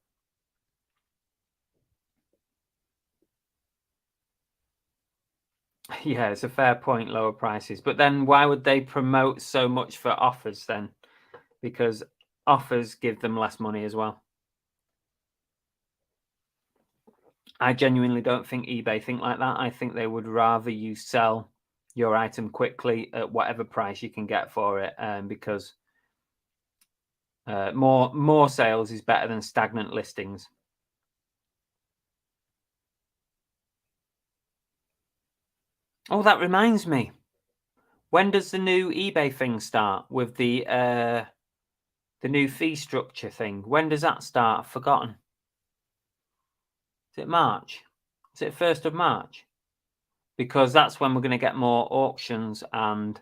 [SPEAKER 1] Yeah, it's a fair point, lower prices. But then why would they promote so much for offers then? Because offers give them less money as well. I genuinely don't think eBay think like that. I think they would rather you sell your item quickly at whatever price you can get for it, because more sales is better than stagnant listings. Oh, that reminds me. When does the new eBay thing start with the new fee structure thing? When does that start? I've forgotten. Is it March? Is it 1st of March? Because that's when we're going to get more auctions. And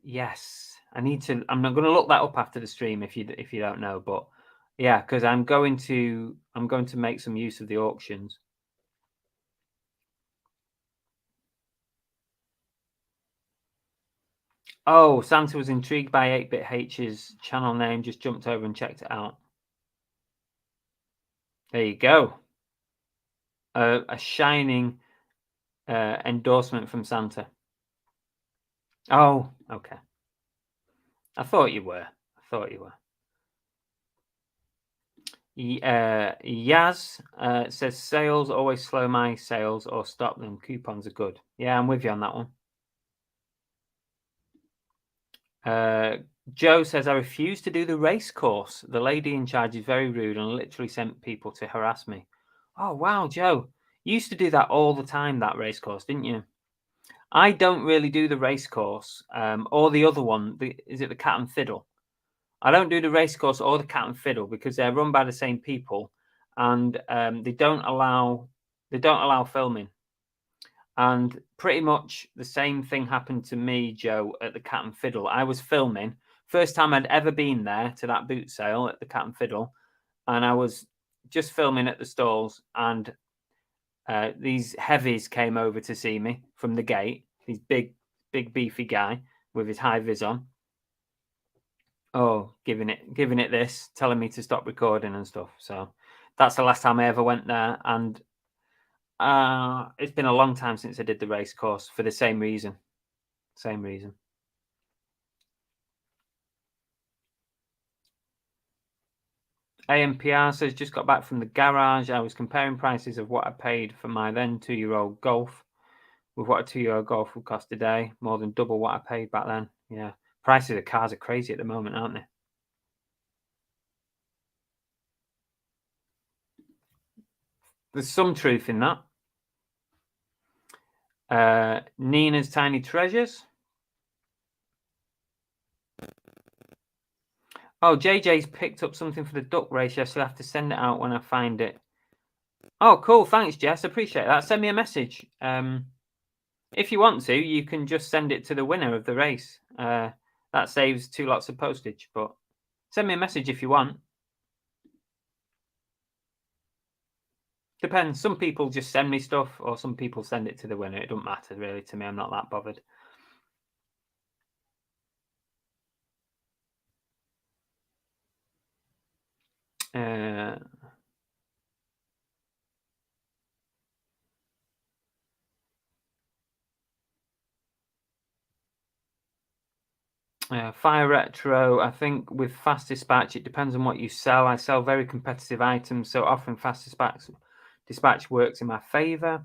[SPEAKER 1] yes, I'm not going to look that up after the stream if you don't know, but yeah, because I'm going to make some use of the auctions. Oh, Santa was intrigued by 8-Bit H's channel name, just jumped over and checked it out. There you go. A shining endorsement from Santa. Oh, okay. I thought you were. Yaz says sales always slow my sales or stop them. Coupons are good. Yeah, I'm with you on that one. Joe says, I refuse to do the race course. The lady in charge is very rude and literally sent people to harass me. Oh, wow, Joe. You used to do that all the time, that race course, didn't you? I don't really do the race course or the other one. Is it the Cat and Fiddle? I don't do the race course or the Cat and Fiddle because they're run by the same people, and they don't allow filming. And pretty much the same thing happened to me, Joe, at the Cat and Fiddle. I was filming. First time I'd ever been there to that boot sale at the Cat and Fiddle, and I was just filming at the stalls, and these heavies came over to see me from the gate. These big beefy guy with his high vis on. Oh, giving it this, telling me to stop recording and stuff. So that's the last time I ever went there, and it's been a long time since I did the race course for the same reason. AMPR says, just got back from the garage. I was comparing prices of what I paid for my then 2-year-old Golf with what a 2-year-old Golf would cost today, more than double what I paid back then. Yeah, prices of cars are crazy at the moment, aren't they? There's some truth in that. Nina's Tiny Treasures. Oh, JJ's picked up something for the duck race. I shall have to send it out when I find it. Oh, cool. Thanks, Jess. Appreciate that. Send me a message. If you want to, you can just send it to the winner of the race. That saves 2 lots of postage, but send me a message if you want. Depends. Some people just send me stuff, or some people send it to the winner. It doesn't matter really to me. I'm not that bothered. Fire Retro, I think with fast dispatch, it depends on what you sell. I sell very competitive items, so offering fast dispatch works in my favor.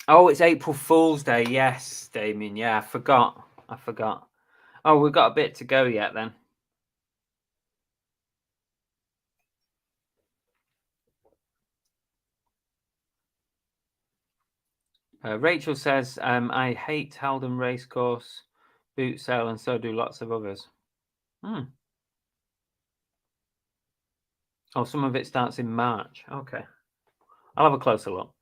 [SPEAKER 1] Oh, it's April Fool's Day. Yes, Damien. Yeah, I forgot. Oh, we've got a bit to go yet then. Rachel says, I hate Halden Racecourse, boot sale, and so do lots of others. Oh, some of it starts in March. Okay. I'll have a closer look.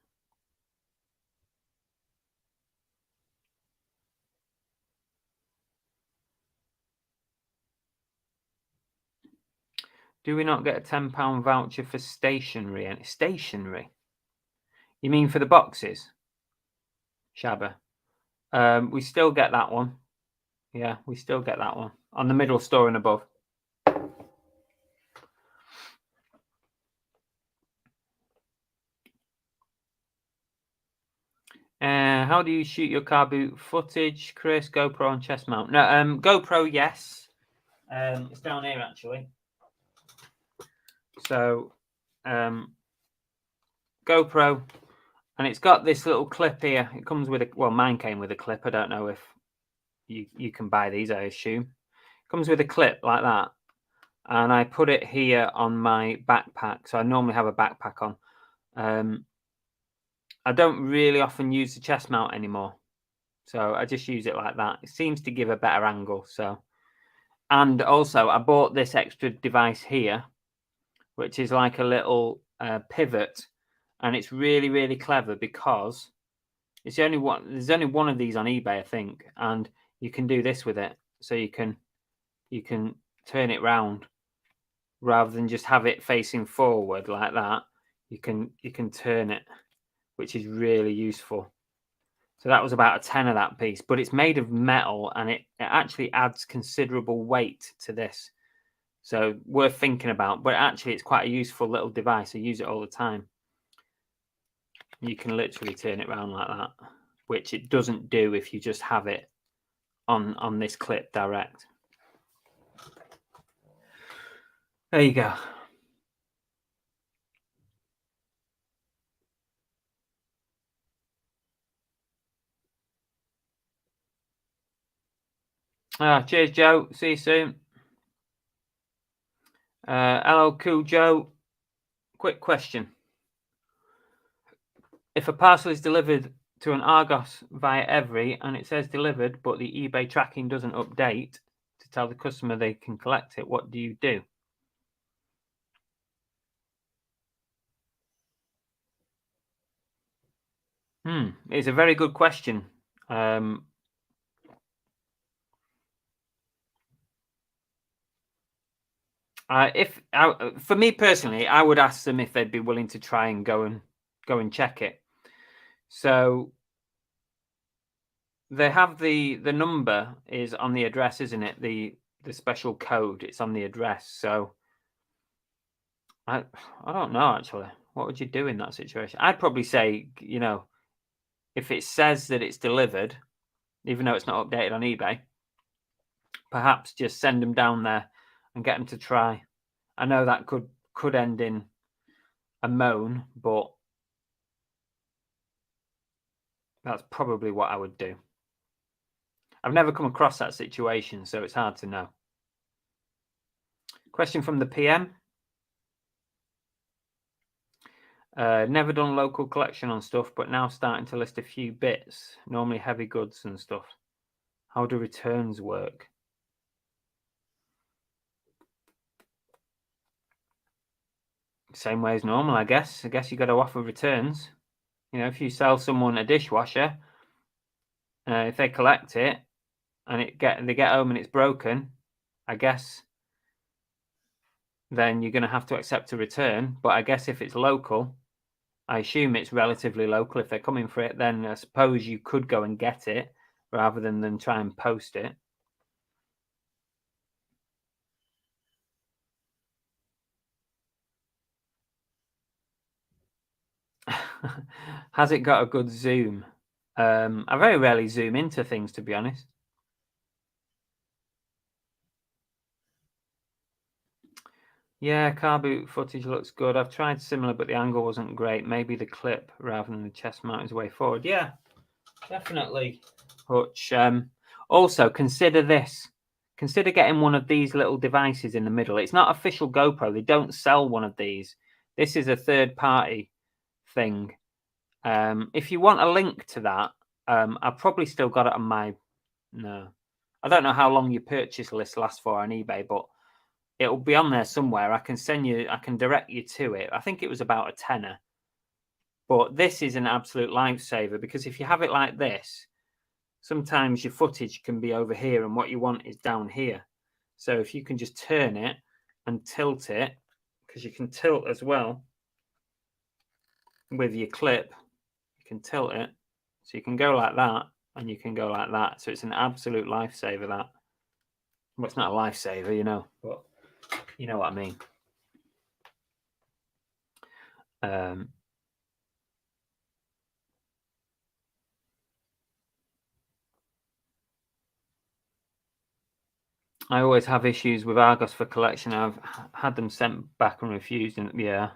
[SPEAKER 1] Do we not get a £10 voucher for stationery? Stationery? You mean for the boxes? Shabba. We still get that one. Yeah, we still get that one. On the middle store and above. How do you shoot your car boot footage, Chris? GoPro and chest mount? No, GoPro, yes. It's down here actually. So, GoPro, and it's got this little clip here. It comes with mine came with a clip. I don't know if you can buy these, I assume. It comes with a clip like that, and I put it here on my backpack. So I normally have a backpack on, I don't really often use the chest mount anymore, so I just use it like that. It seems to give a better angle. So, and also I bought this extra device here, which is like a little pivot, and it's really, really clever because it's the only one. There's only one of these on eBay, I think, and you can do this with it. So you can turn it round rather than just have it facing forward like that. You can turn it, which is really useful. So that was about a 10 of that piece, but it's made of metal and it actually adds considerable weight to this. So worth thinking about, but actually it's quite a useful little device. I use it all the time. You can literally turn it around like that, which it doesn't do if you just have it on this clip direct. There you go. Cheers, Joe. See you soon. Hello, Cool Joe. Quick question. If a parcel is delivered to an Argos via Every and it says delivered, but the eBay tracking doesn't update to tell the customer they can collect it, what do you do? It's a very good question. For me personally, I would ask them if they'd be willing to try and go and check it. So they have the number is on the address, isn't it? The special code, it's on the address. So I don't know actually. What would you do in that situation? I'd probably say, if it says that it's delivered, even though it's not updated on eBay, perhaps just send them down there and get them to try. I know that could end in a moan, but that's probably what I would do. I've never come across that situation, so it's hard to know. Question from the PM. Never done local collection on stuff, but now starting to list a few bits, normally heavy goods and stuff. How do returns work? Same way as normal, I guess. I guess you got to offer returns. If you sell someone a dishwasher, if they collect it and they get home and it's broken, I guess then you're going to have to accept a return. But I guess if it's local, I assume it's relatively local. If they're coming for it, then I suppose you could go and get it rather than them try and post it. Has it got a good zoom? I very rarely zoom into things, to be honest. Yeah, car boot footage looks good. I've tried similar, but the angle wasn't great. Maybe the clip rather than the chest mount is the way forward. Yeah, definitely, Hutch. Also, consider this. Consider getting one of these little devices in the middle. It's not official GoPro. They don't sell one of these. This is a third-party thing. If you want a link to that, I've probably still got it on my... No. I don't know how long your purchase list lasts for on eBay, but it'll be on there somewhere. I can direct you to it. I think it was about a tenner. But this is an absolute lifesaver because if you have it like this, sometimes your footage can be over here and what you want is down here. So if you can just turn it and tilt it, because you can tilt as well with your clip, you can tilt it. So you can go like that and you can go like that. So it's an absolute lifesaver, that. Well, it's not a lifesaver, but you know what I mean. I always have issues with Argos for collection. I've had them sent back and refused, and yeah,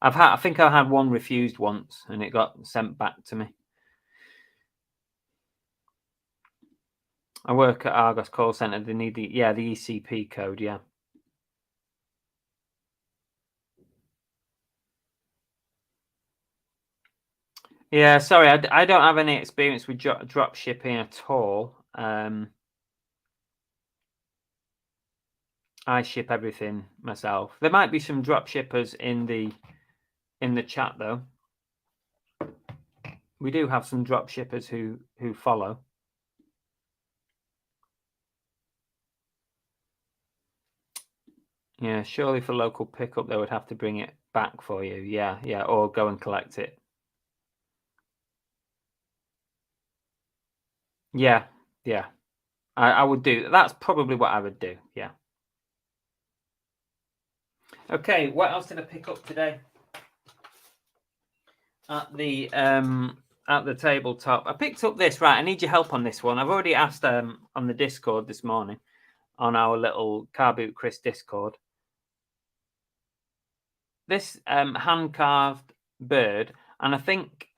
[SPEAKER 1] I think I had one refused once, and it got sent back to me. I work at Argos call center. They need the ECP code. Yeah. Yeah, sorry, I don't have any experience with drop shipping at all. I ship everything myself. There might be some drop shippers in the chat though. We do have some drop shippers who follow. Yeah, surely for local pickup they would have to bring it back for you. Yeah, yeah, or go and collect it. Yeah, yeah. I would do. That's probably what I would do. Yeah. Okay, what else did I pick up today? At the tabletop, I picked up this. Right, I need your help on this one. I've already asked on the Discord this morning, on our little Car Boot Chris Discord. This hand carved bird, and I think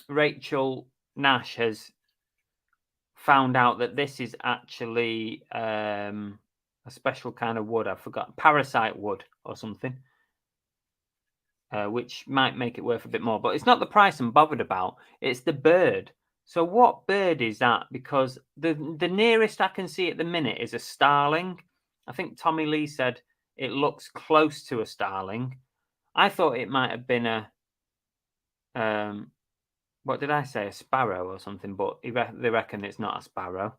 [SPEAKER 1] Rachel Nash has found out that this is actually a special kind of wood. I forgot, parasite wood or something. Which might make it worth a bit more, but it's not the price I'm bothered about. It's the bird. So what bird is that? Because the nearest I can see at the minute is a starling. I think Tommy Lee said it looks close to a starling. I thought it might have been a what did I say? A sparrow or something, but they reckon it's not a sparrow.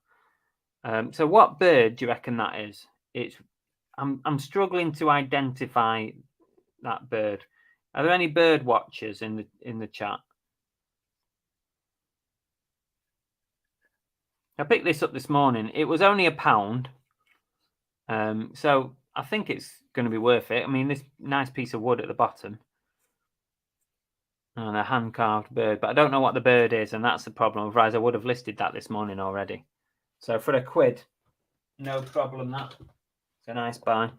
[SPEAKER 1] So what bird do you reckon that is? I'm struggling to identify that bird. Are there any bird watchers in the chat? I picked this up this morning. It was only £1. So I think it's going to be worth it. I mean, this nice piece of wood at the bottom. And a hand-carved bird. But I don't know what the bird is, and that's the problem. Otherwise, I would have listed that this morning already. So for £1, no problem that. It's a nice buy.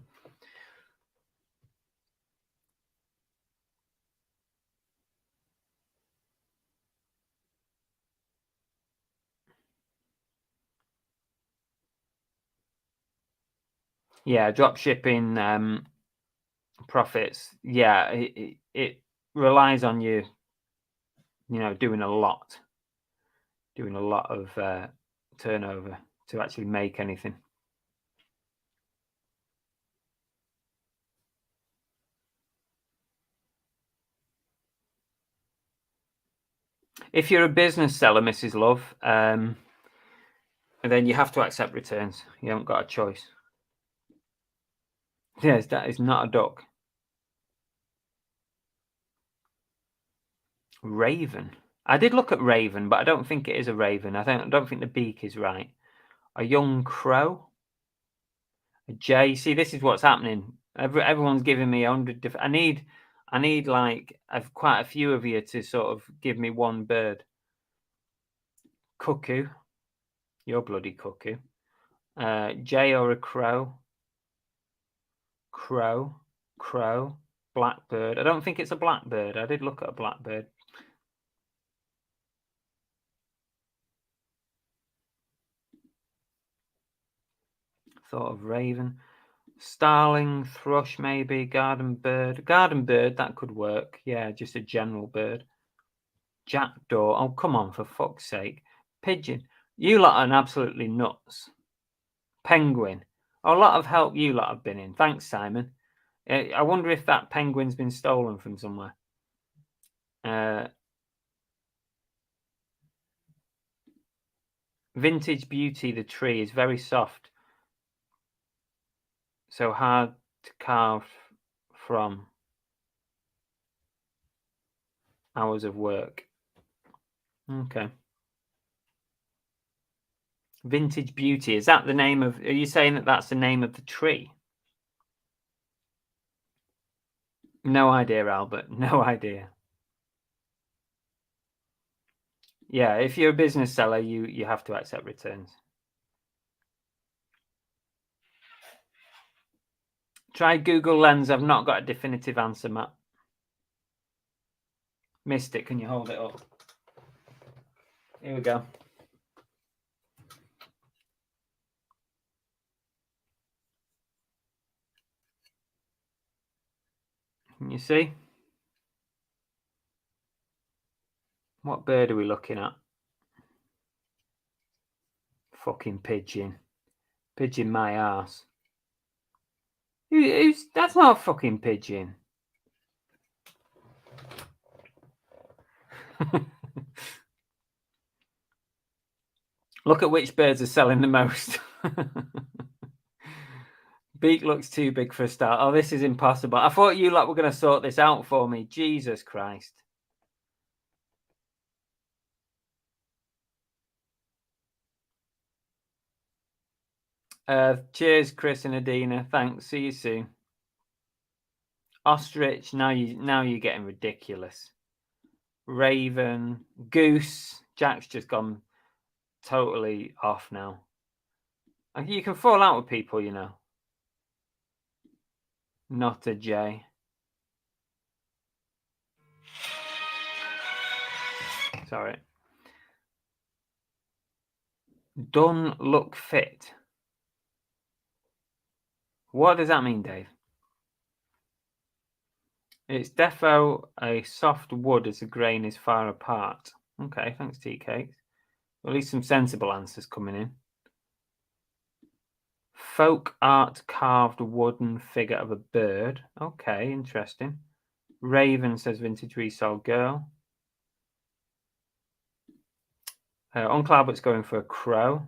[SPEAKER 1] Yeah, drop shipping profits. Yeah, it relies on you, doing a lot of turnover to actually make anything. If you're a business seller, Mrs. Love, then you have to accept returns. You haven't got a choice. Yes, that is not a duck. Raven. I did look at raven, but I don't think it is a raven. I don't think the beak is right. A young crow. A jay. See, this is what's happening. Everyone's giving me 100 different. I need like quite a few of you to sort of give me one bird. Cuckoo. You're bloody cuckoo. Jay or a crow. Crow. Blackbird. I don't think it's a blackbird. I did look at a blackbird. Thought of raven. Starling, thrush, maybe. Garden bird. Garden bird, that could work. Yeah, just a general bird. Jackdaw. Oh, come on, for fuck's sake. Pigeon. You lot are absolutely nuts. Penguin. A lot of help you lot have been in. Thanks, Simon. I wonder if that penguin's been stolen from somewhere. Vintage Beauty, the tree, is very soft. So hard to carve from hours of work. Okay. Vintage Beauty. Is that the name of... Are you saying that that's the name of the tree? No idea, Albert. No idea. Yeah, if you're a business seller, you have to accept returns. Try Google Lens. I've not got a definitive answer, Matt. Missed it. Can you hold it up? Here we go. Can you see? What bird are we looking at? Fucking pigeon. Pigeon my arse. That's not a fucking pigeon. Look at which birds are selling the most. Beak looks too big for a start. Oh, this is impossible. I thought you lot were going to sort this out for me. Jesus Christ. Cheers, Chris and Adina. Thanks. See you soon. Ostrich. Now you're getting ridiculous. Raven. Goose. Jack's just gone totally off now. You can fall out with people, you know. Not a J. Sorry. Done look fit. What does that mean, Dave? It's defo a soft wood as the grain is far apart. Okay, thanks, Tea Cakes. At least some sensible answers coming in. Folk art carved wooden figure of a bird. Okay, interesting. Raven says vintage resale girl. On Cloudbut's going for a crow.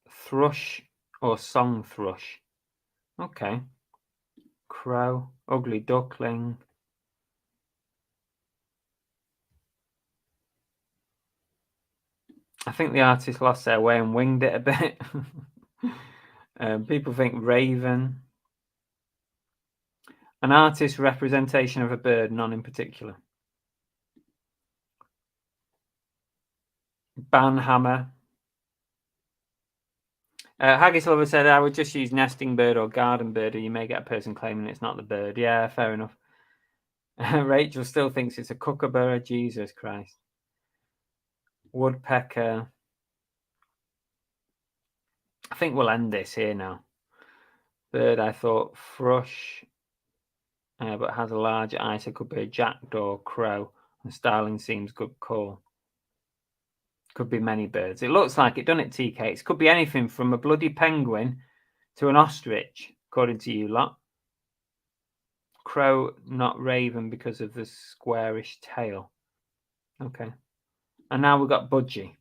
[SPEAKER 1] Thrush or song thrush. Okay. Crow. Ugly duckling. I think the artist lost their way and winged it a bit. People think raven. An artist representation of a bird, none in particular. Banhammer. Haggis Lover said, I would just use nesting bird or garden bird, or you may get a person claiming it's not the bird. Yeah, fair enough. Rachel still thinks it's a kookaburra. Jesus Christ. Woodpecker. I think we'll end this here now. Bird, I thought thrush, but has a large eye, so it could be a jackdaw, crow, and starling seems good call. Could be many birds. It looks like it, doesn't it, TK? It could be anything from a bloody penguin to an ostrich, according to you lot. Crow, not raven, because of the squarish tail. Okay. And now we've got Budgie.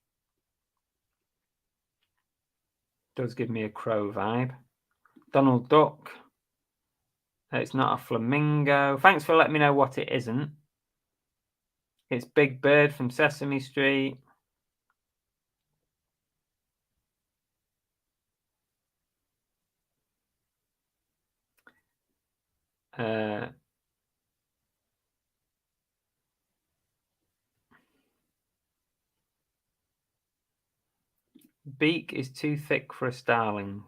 [SPEAKER 1] Does give me a crow vibe. Donald Duck. It's not a flamingo. Thanks for letting me know what it isn't. It's Big Bird from Sesame Street. Beak is too thick for a starling.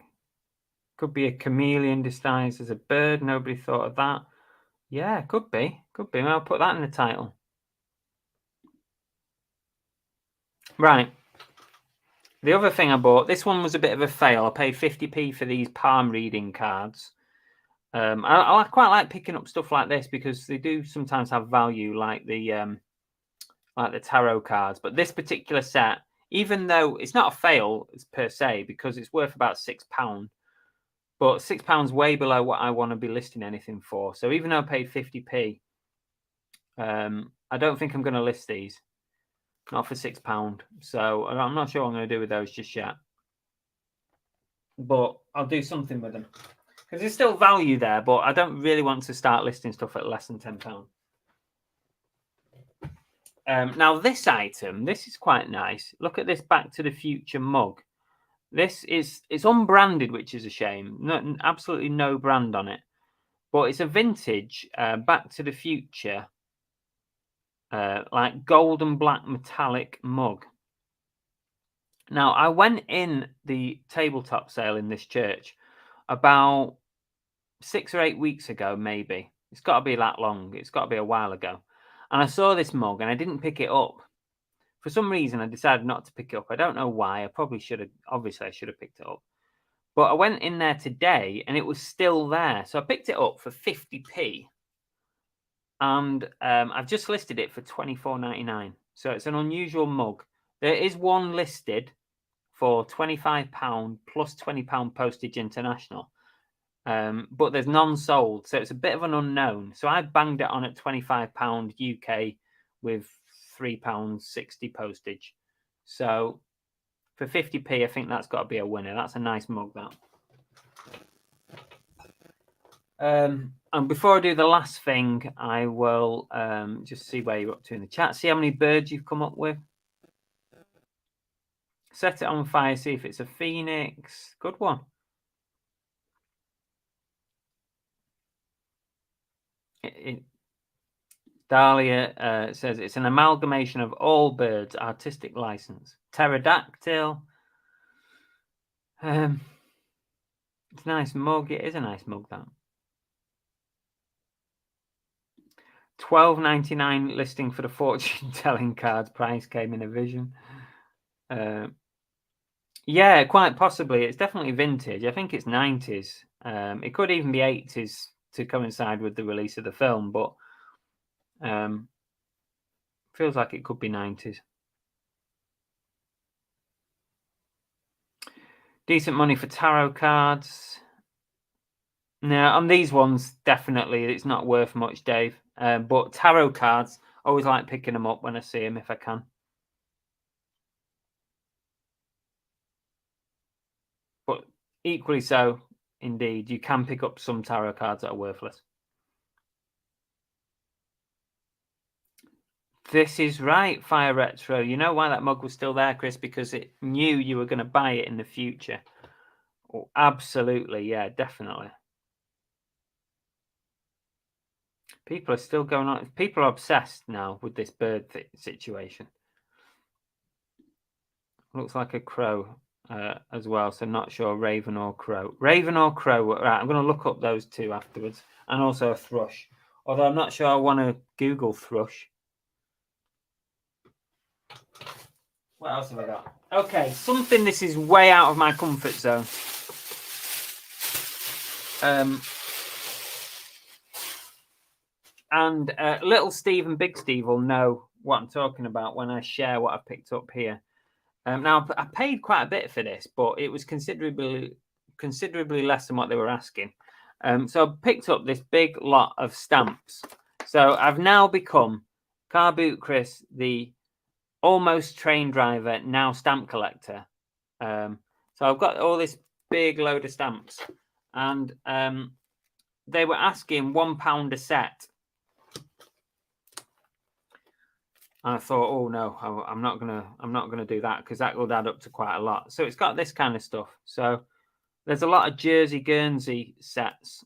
[SPEAKER 1] Could be a chameleon disguised as a bird. Nobody thought of that. Yeah, could be. Could be. I'll put that in the title. Right. The other thing I bought, this one was a bit of a fail. I paid 50p for these palm reading cards. I quite like picking up stuff like this because they do sometimes have value, like the tarot cards. But this particular set, even though it's not a fail per se, because it's worth about £6, but £6 way below what I want to be listing anything for. So even though I paid 50p, I don't think I'm going to list these, not for £6. So I'm not sure what I'm going to do with those just yet. But I'll do something with them. Because there's still value there, but I don't really want to start listing stuff at less than £10. Now, this item, this is quite nice. Look at this Back to the Future mug. It's unbranded, which is a shame. Absolutely no brand on it. But it's a vintage Back to the Future, like gold and black metallic mug. Now, I went in the tabletop sale in this church about 6 or 8 weeks ago, maybe. It's got to be that long. It's got to be a while ago. And I saw this mug and I didn't pick it up. For some reason, I decided not to pick it up. I don't know why. I probably should have. Obviously, I should have picked it up. But I went in there today and it was still there. So I picked it up for 50p. And I've just listed it for £24.99. So it's an unusual mug. There is one listed for £25 plus £20 postage international. But there's none sold. So it's a bit of an unknown. So I banged it on at £25 UK with £3.60 postage. So for 50p, I think that's got to be a winner. That's a nice mug, that. And before I do the last thing, I will just see where you're up to in the chat. See how many birds you've come up with. Set it on fire, see if it's a phoenix. Good one. Dahlia says it's an amalgamation of all birds, artistic license. Pterodactyl. It's a nice mug. It is a nice mug, that. £12.99 listing for the fortune telling cards. Price came in a vision. Yeah, quite possibly. It's definitely vintage. I think it's 90s. It could even be 80s to coincide with the release of the film, but feels like it could be 90s. Decent money for tarot cards. No, on these ones, definitely it's not worth much, Dave. But tarot cards, always like picking them up when I see them if I can. But equally so, indeed, you can pick up some tarot cards that are worthless. This is right, Fire Retro. You know why that mug was still there, Chris? Because it knew you were going to buy it in the future. Oh, absolutely, yeah, definitely. People are still going on. People are obsessed now with this bird situation. Looks like a crow as well, so not sure raven or crow. Raven or crow. Right, I'm going to look up those two afterwards, and also a thrush. Although I'm not sure I want to Google thrush. What else have I got? Okay, something this is way out of my comfort zone. And little Steve and big Steve will know what I'm talking about when I share what I've picked up here. Now, I paid quite a bit for this, but it was considerably less than what they were asking. So I picked up this big lot of stamps. So I've now become Car Boot Chris, the almost train driver, now stamp collector. So I've got all this big load of stamps, and they were asking £1 a set. And I thought, oh no, I'm not gonna do that because that will add up to quite a lot. So it's got this kind of stuff. So there's a lot of Jersey Guernsey sets.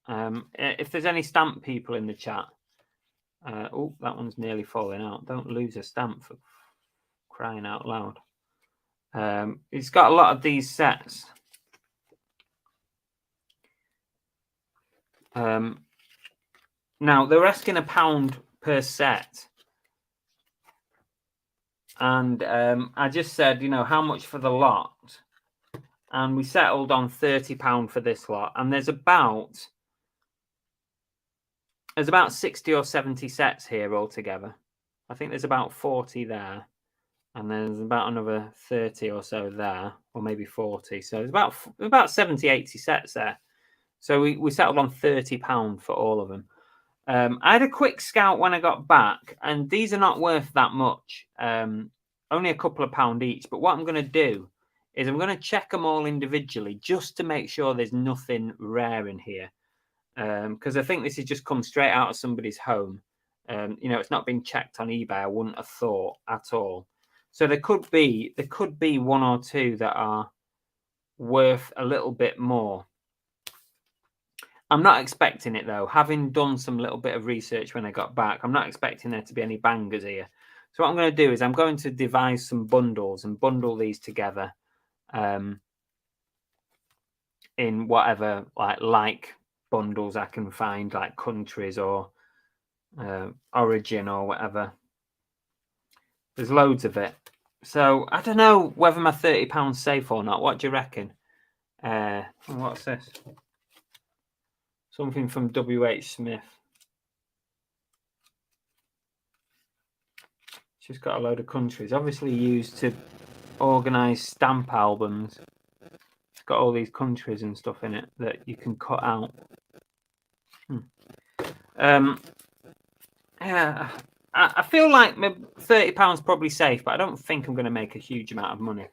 [SPEAKER 1] If there's any stamp people in the chat, oh, that one's nearly falling out. Don't lose a stamp for crying out loud. It's got a lot of these sets. Now they're asking £1 per set. And I just said, you know, how much for the lot? And we settled on £30 for this lot. And there's about 60 or 70 sets here altogether. I think there's about 40 there. And there's about another 30 or so there, or maybe 40. So there's about 70, 80 sets there. So we settled on £30 for all of them. I had a quick scout when I got back, and these are not worth that much. Only a couple of pound each. But what I'm going to do is I'm going to check them all individually just to make sure there's nothing rare in here. Because I think this has just come straight out of somebody's home. You know, it's not been checked on eBay. I wouldn't have thought at all. So there could be one or two that are worth a little bit more. I'm not expecting it though. Having done some little bit of research when I got back, I'm not expecting there to be any bangers here. So what I'm going to do is I'm going to devise some bundles and bundle these together in whatever like bundles I can find, like countries or origin or whatever. There's loads of it. So I don't know whether my £30 safe or not. What do you reckon? What's this? Something from W.H. Smith. She's got a load of countries, obviously used to organise stamp albums. It's got all these countries and stuff in it that you can cut out. Yeah, I feel like £30 probably safe, but I don't think I'm going to make a huge amount of money,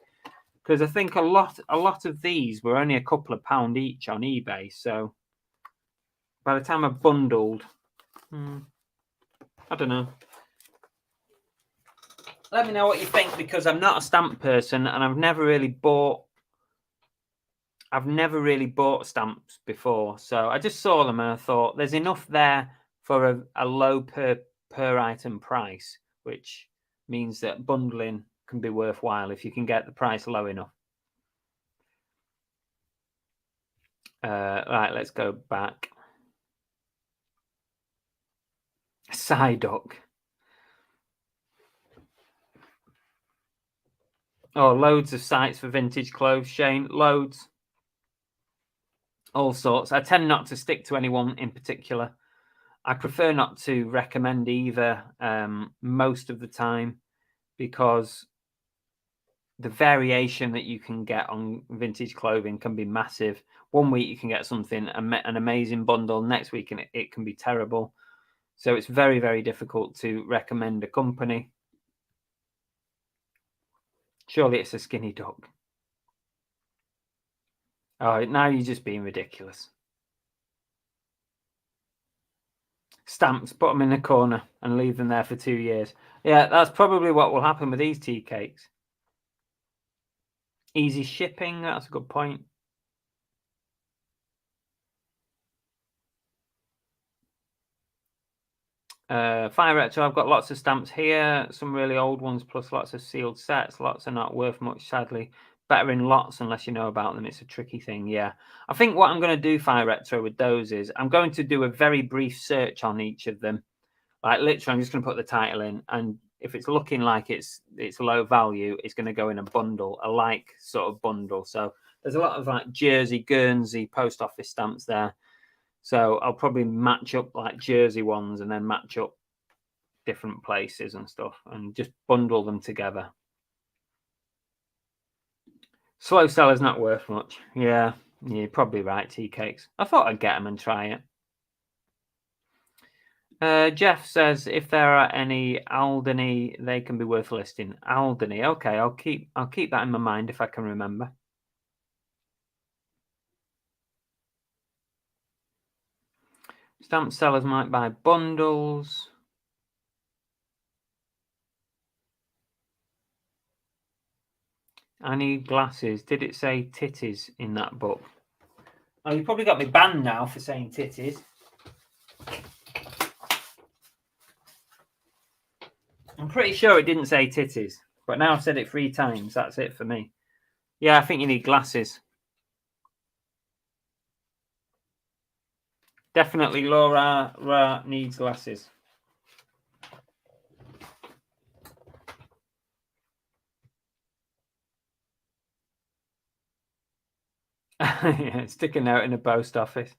[SPEAKER 1] because I think a lot of these were only a couple of pound each on eBay. So by the time I bundled, I don't know. Let me know what you think, because I'm not a stamp person and I've never really bought stamps before. So I just saw them and I thought there's enough there for a low per item price, which means that bundling can be worthwhile if you can get the price low enough. Right, let's go back. Psyduck. Oh, loads of sites for vintage clothes, Shane. Loads. All sorts. I tend not to stick to anyone in particular. I prefer not to recommend either most of the time, because the variation that you can get on vintage clothing can be massive. One week you can get something, an amazing bundle. Next week it can be terrible. So it's very, very difficult to recommend a company. Surely it's a skinny duck. Oh, now you're just being ridiculous. Stamps, put them in the corner and leave them there for 2 years. Yeah, that's probably what will happen with these tea cakes. Easy shipping, that's a good point. Fire Retro, I've got lots of stamps here, some really old ones, plus lots of sealed sets. Lots are not worth much, sadly. Better in lots unless you know about them. It's a tricky thing, yeah. I think what I'm going to do, Fire Retro, with those is I'm going to do a very brief search on each of them. Like, literally, I'm just going to put the title in, and if it's looking like it's low value, it's going to go in a bundle, a like sort of bundle. So there's a lot of like Jersey, Guernsey, post office stamps there. So I'll probably match up like Jersey ones and then match up different places and stuff and just bundle them together. Slow seller's not worth much. Yeah, you're probably right, tea cakes. I thought I'd get them and try it. Jeff says if there are any Alderney, they can be worth listing. Alderney, okay, I'll keep that in my mind if I can remember. Stamp sellers might buy bundles. I need glasses. Did it say titties in that book? Oh, you probably got me banned now for saying titties. I'm pretty sure it didn't say titties, but now I've said it 3 times. That's it for me. Yeah, I think you need glasses. Definitely Laura needs glasses. Yeah, stick a note in a post office.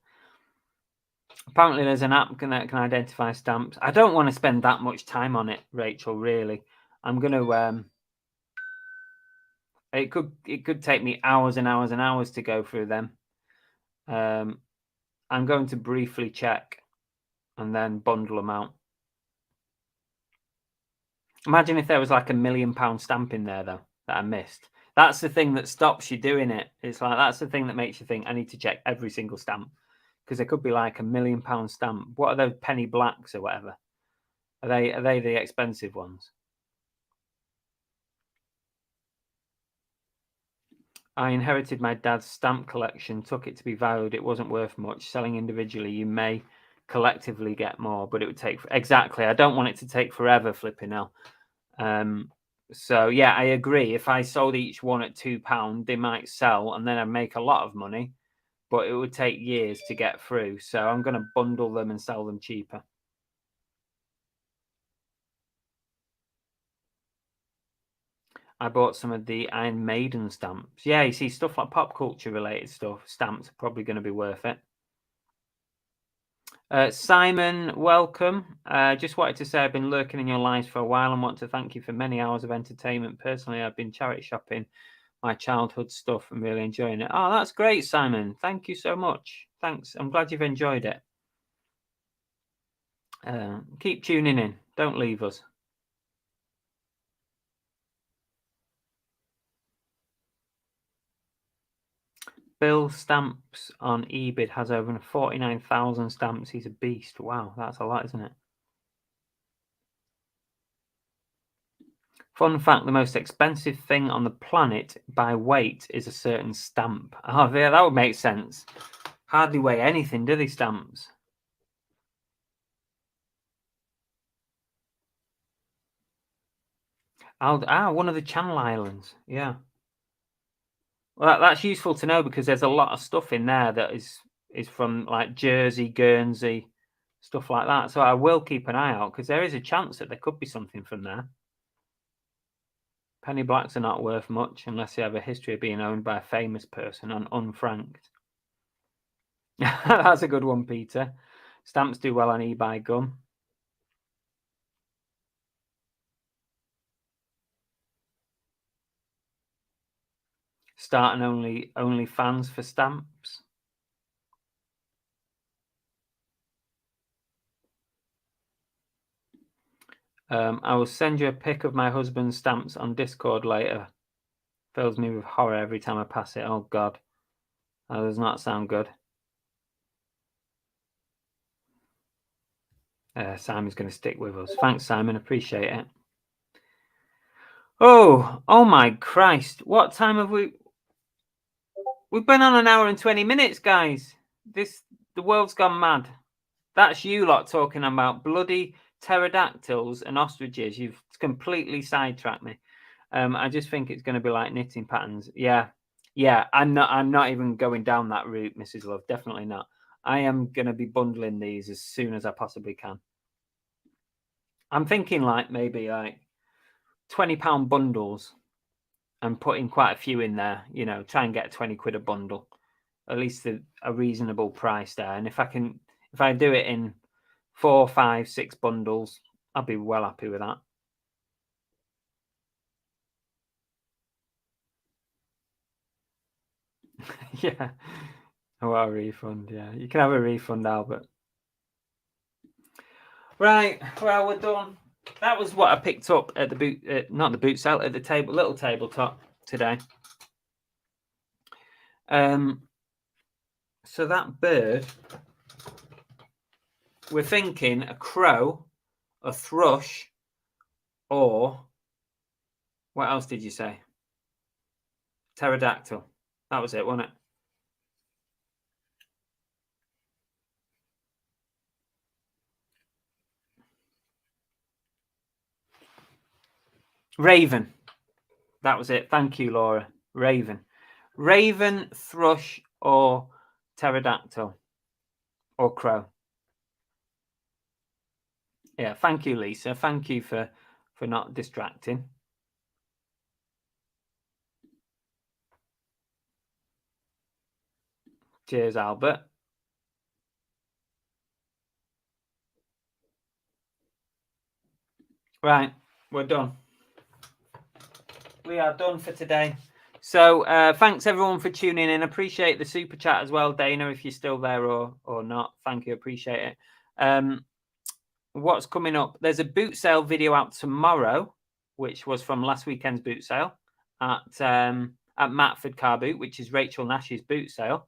[SPEAKER 1] Apparently there's an app that can identify stamps. I don't want to spend that much time on it, Rachel, really. I'm going to... It could take me hours and hours and hours to go through them. I'm going to briefly check and then bundle them out. Imagine if there was like £1 million stamp in there, though, that I missed. That's the thing that stops you doing it. It's like, that's the thing that makes you think, I need to check every single stamp, because there could be like £1 million stamp. What are those penny blacks or whatever? Are they the expensive ones? I inherited my dad's stamp collection, took it to be valued. It wasn't worth much. Selling individually, you may collectively get more, but it would take... Exactly. I don't want it to take forever, flipping hell. So, yeah, I agree. If I sold each one at £2, they might sell and then I'd make a lot of money, but it would take years to get through. So I'm going to bundle them and sell them cheaper. I bought some of the Iron Maiden stamps. Yeah, you see, stuff like pop culture related stuff, stamps are probably going to be worth it. Simon, welcome. Just wanted to say I've been lurking in your lives for a while and want to thank you for many hours of entertainment. Personally, I've been charity shopping my childhood stuff and really enjoying it. Oh, that's great, Simon. Thank you so much. Thanks. I'm glad you've enjoyed it. Keep tuning in. Don't leave us. Bill Stamps on eBay has over 49,000 stamps. He's a beast. Wow, that's a lot, isn't it? Fun fact, the most expensive thing on the planet by weight is a certain stamp. Oh, yeah, that would make sense. Hardly weigh anything, do they, stamps? One of the Channel Islands. Yeah. Well, that's useful to know because there's a lot of stuff in there that is from like Jersey, Guernsey, stuff like that. So I will keep an eye out because there is a chance that there could be something from there. Penny blacks are not worth much unless they have a history of being owned by a famous person and unfranked. That's a good one, Peter. Stamps do well on eBay gum. Start an only fans for stamps. I will send you a pic of my husband's stamps on Discord later. Fills me with horror every time I pass it. Oh God, that does not sound good. Simon's going to stick with us. Thanks, Simon. Appreciate it. Oh my Christ! What time have we? We've been on an hour and 20 minutes, guys. The world's gone mad. That's you lot talking about bloody pterodactyls and ostriches. You've completely sidetracked me. I just think it's going to be like knitting patterns. Yeah. I'm not even going down that route, Mrs. Love. Definitely not. I am going to be bundling these as soon as I possibly can. I'm thinking like maybe like £20 bundles and putting quite a few in there. You know, try and get 20 quid a bundle, at least a reasonable price there. And if I do it in 4, 5, 6 bundles, I'll be well happy with that. Yeah. Oh, a refund. Yeah, you can have a refund, Albert. Right. Well, we're done. That was what I picked up at the boot, not the boot sale, at the little tabletop today. So that bird, we're thinking a crow, a thrush, or what else did you say? Pterodactyl. That was it, wasn't it? Raven. That was it. Thank you, Laura. Raven, thrush, or pterodactyl, or crow. Yeah, thank you, Lisa. Thank you for not distracting. Cheers, Albert. Right, we're done. We are done for today. So thanks everyone for tuning in. Appreciate the super chat as well, Dana, if you're still there or not. Thank you, appreciate it. What's coming up? There's a boot sale video out tomorrow, which was from last weekend's boot sale at Matford Car Boot, which is Rachel Nash's boot sale.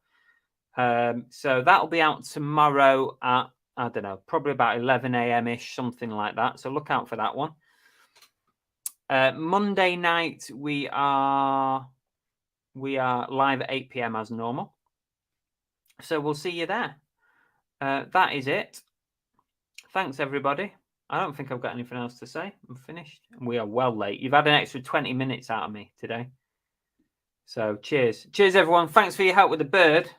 [SPEAKER 1] So that'll be out tomorrow at, I don't know, probably about 11 a.m.-ish, something like that. So look out for that one. Monday night, we are live at 8 p.m. as normal. So we'll see you there. That is it. Thanks, everybody. I don't think I've got anything else to say. I'm finished. We are well late. You've had an extra 20 minutes out of me today. So cheers. Cheers, everyone. Thanks for your help with the bird.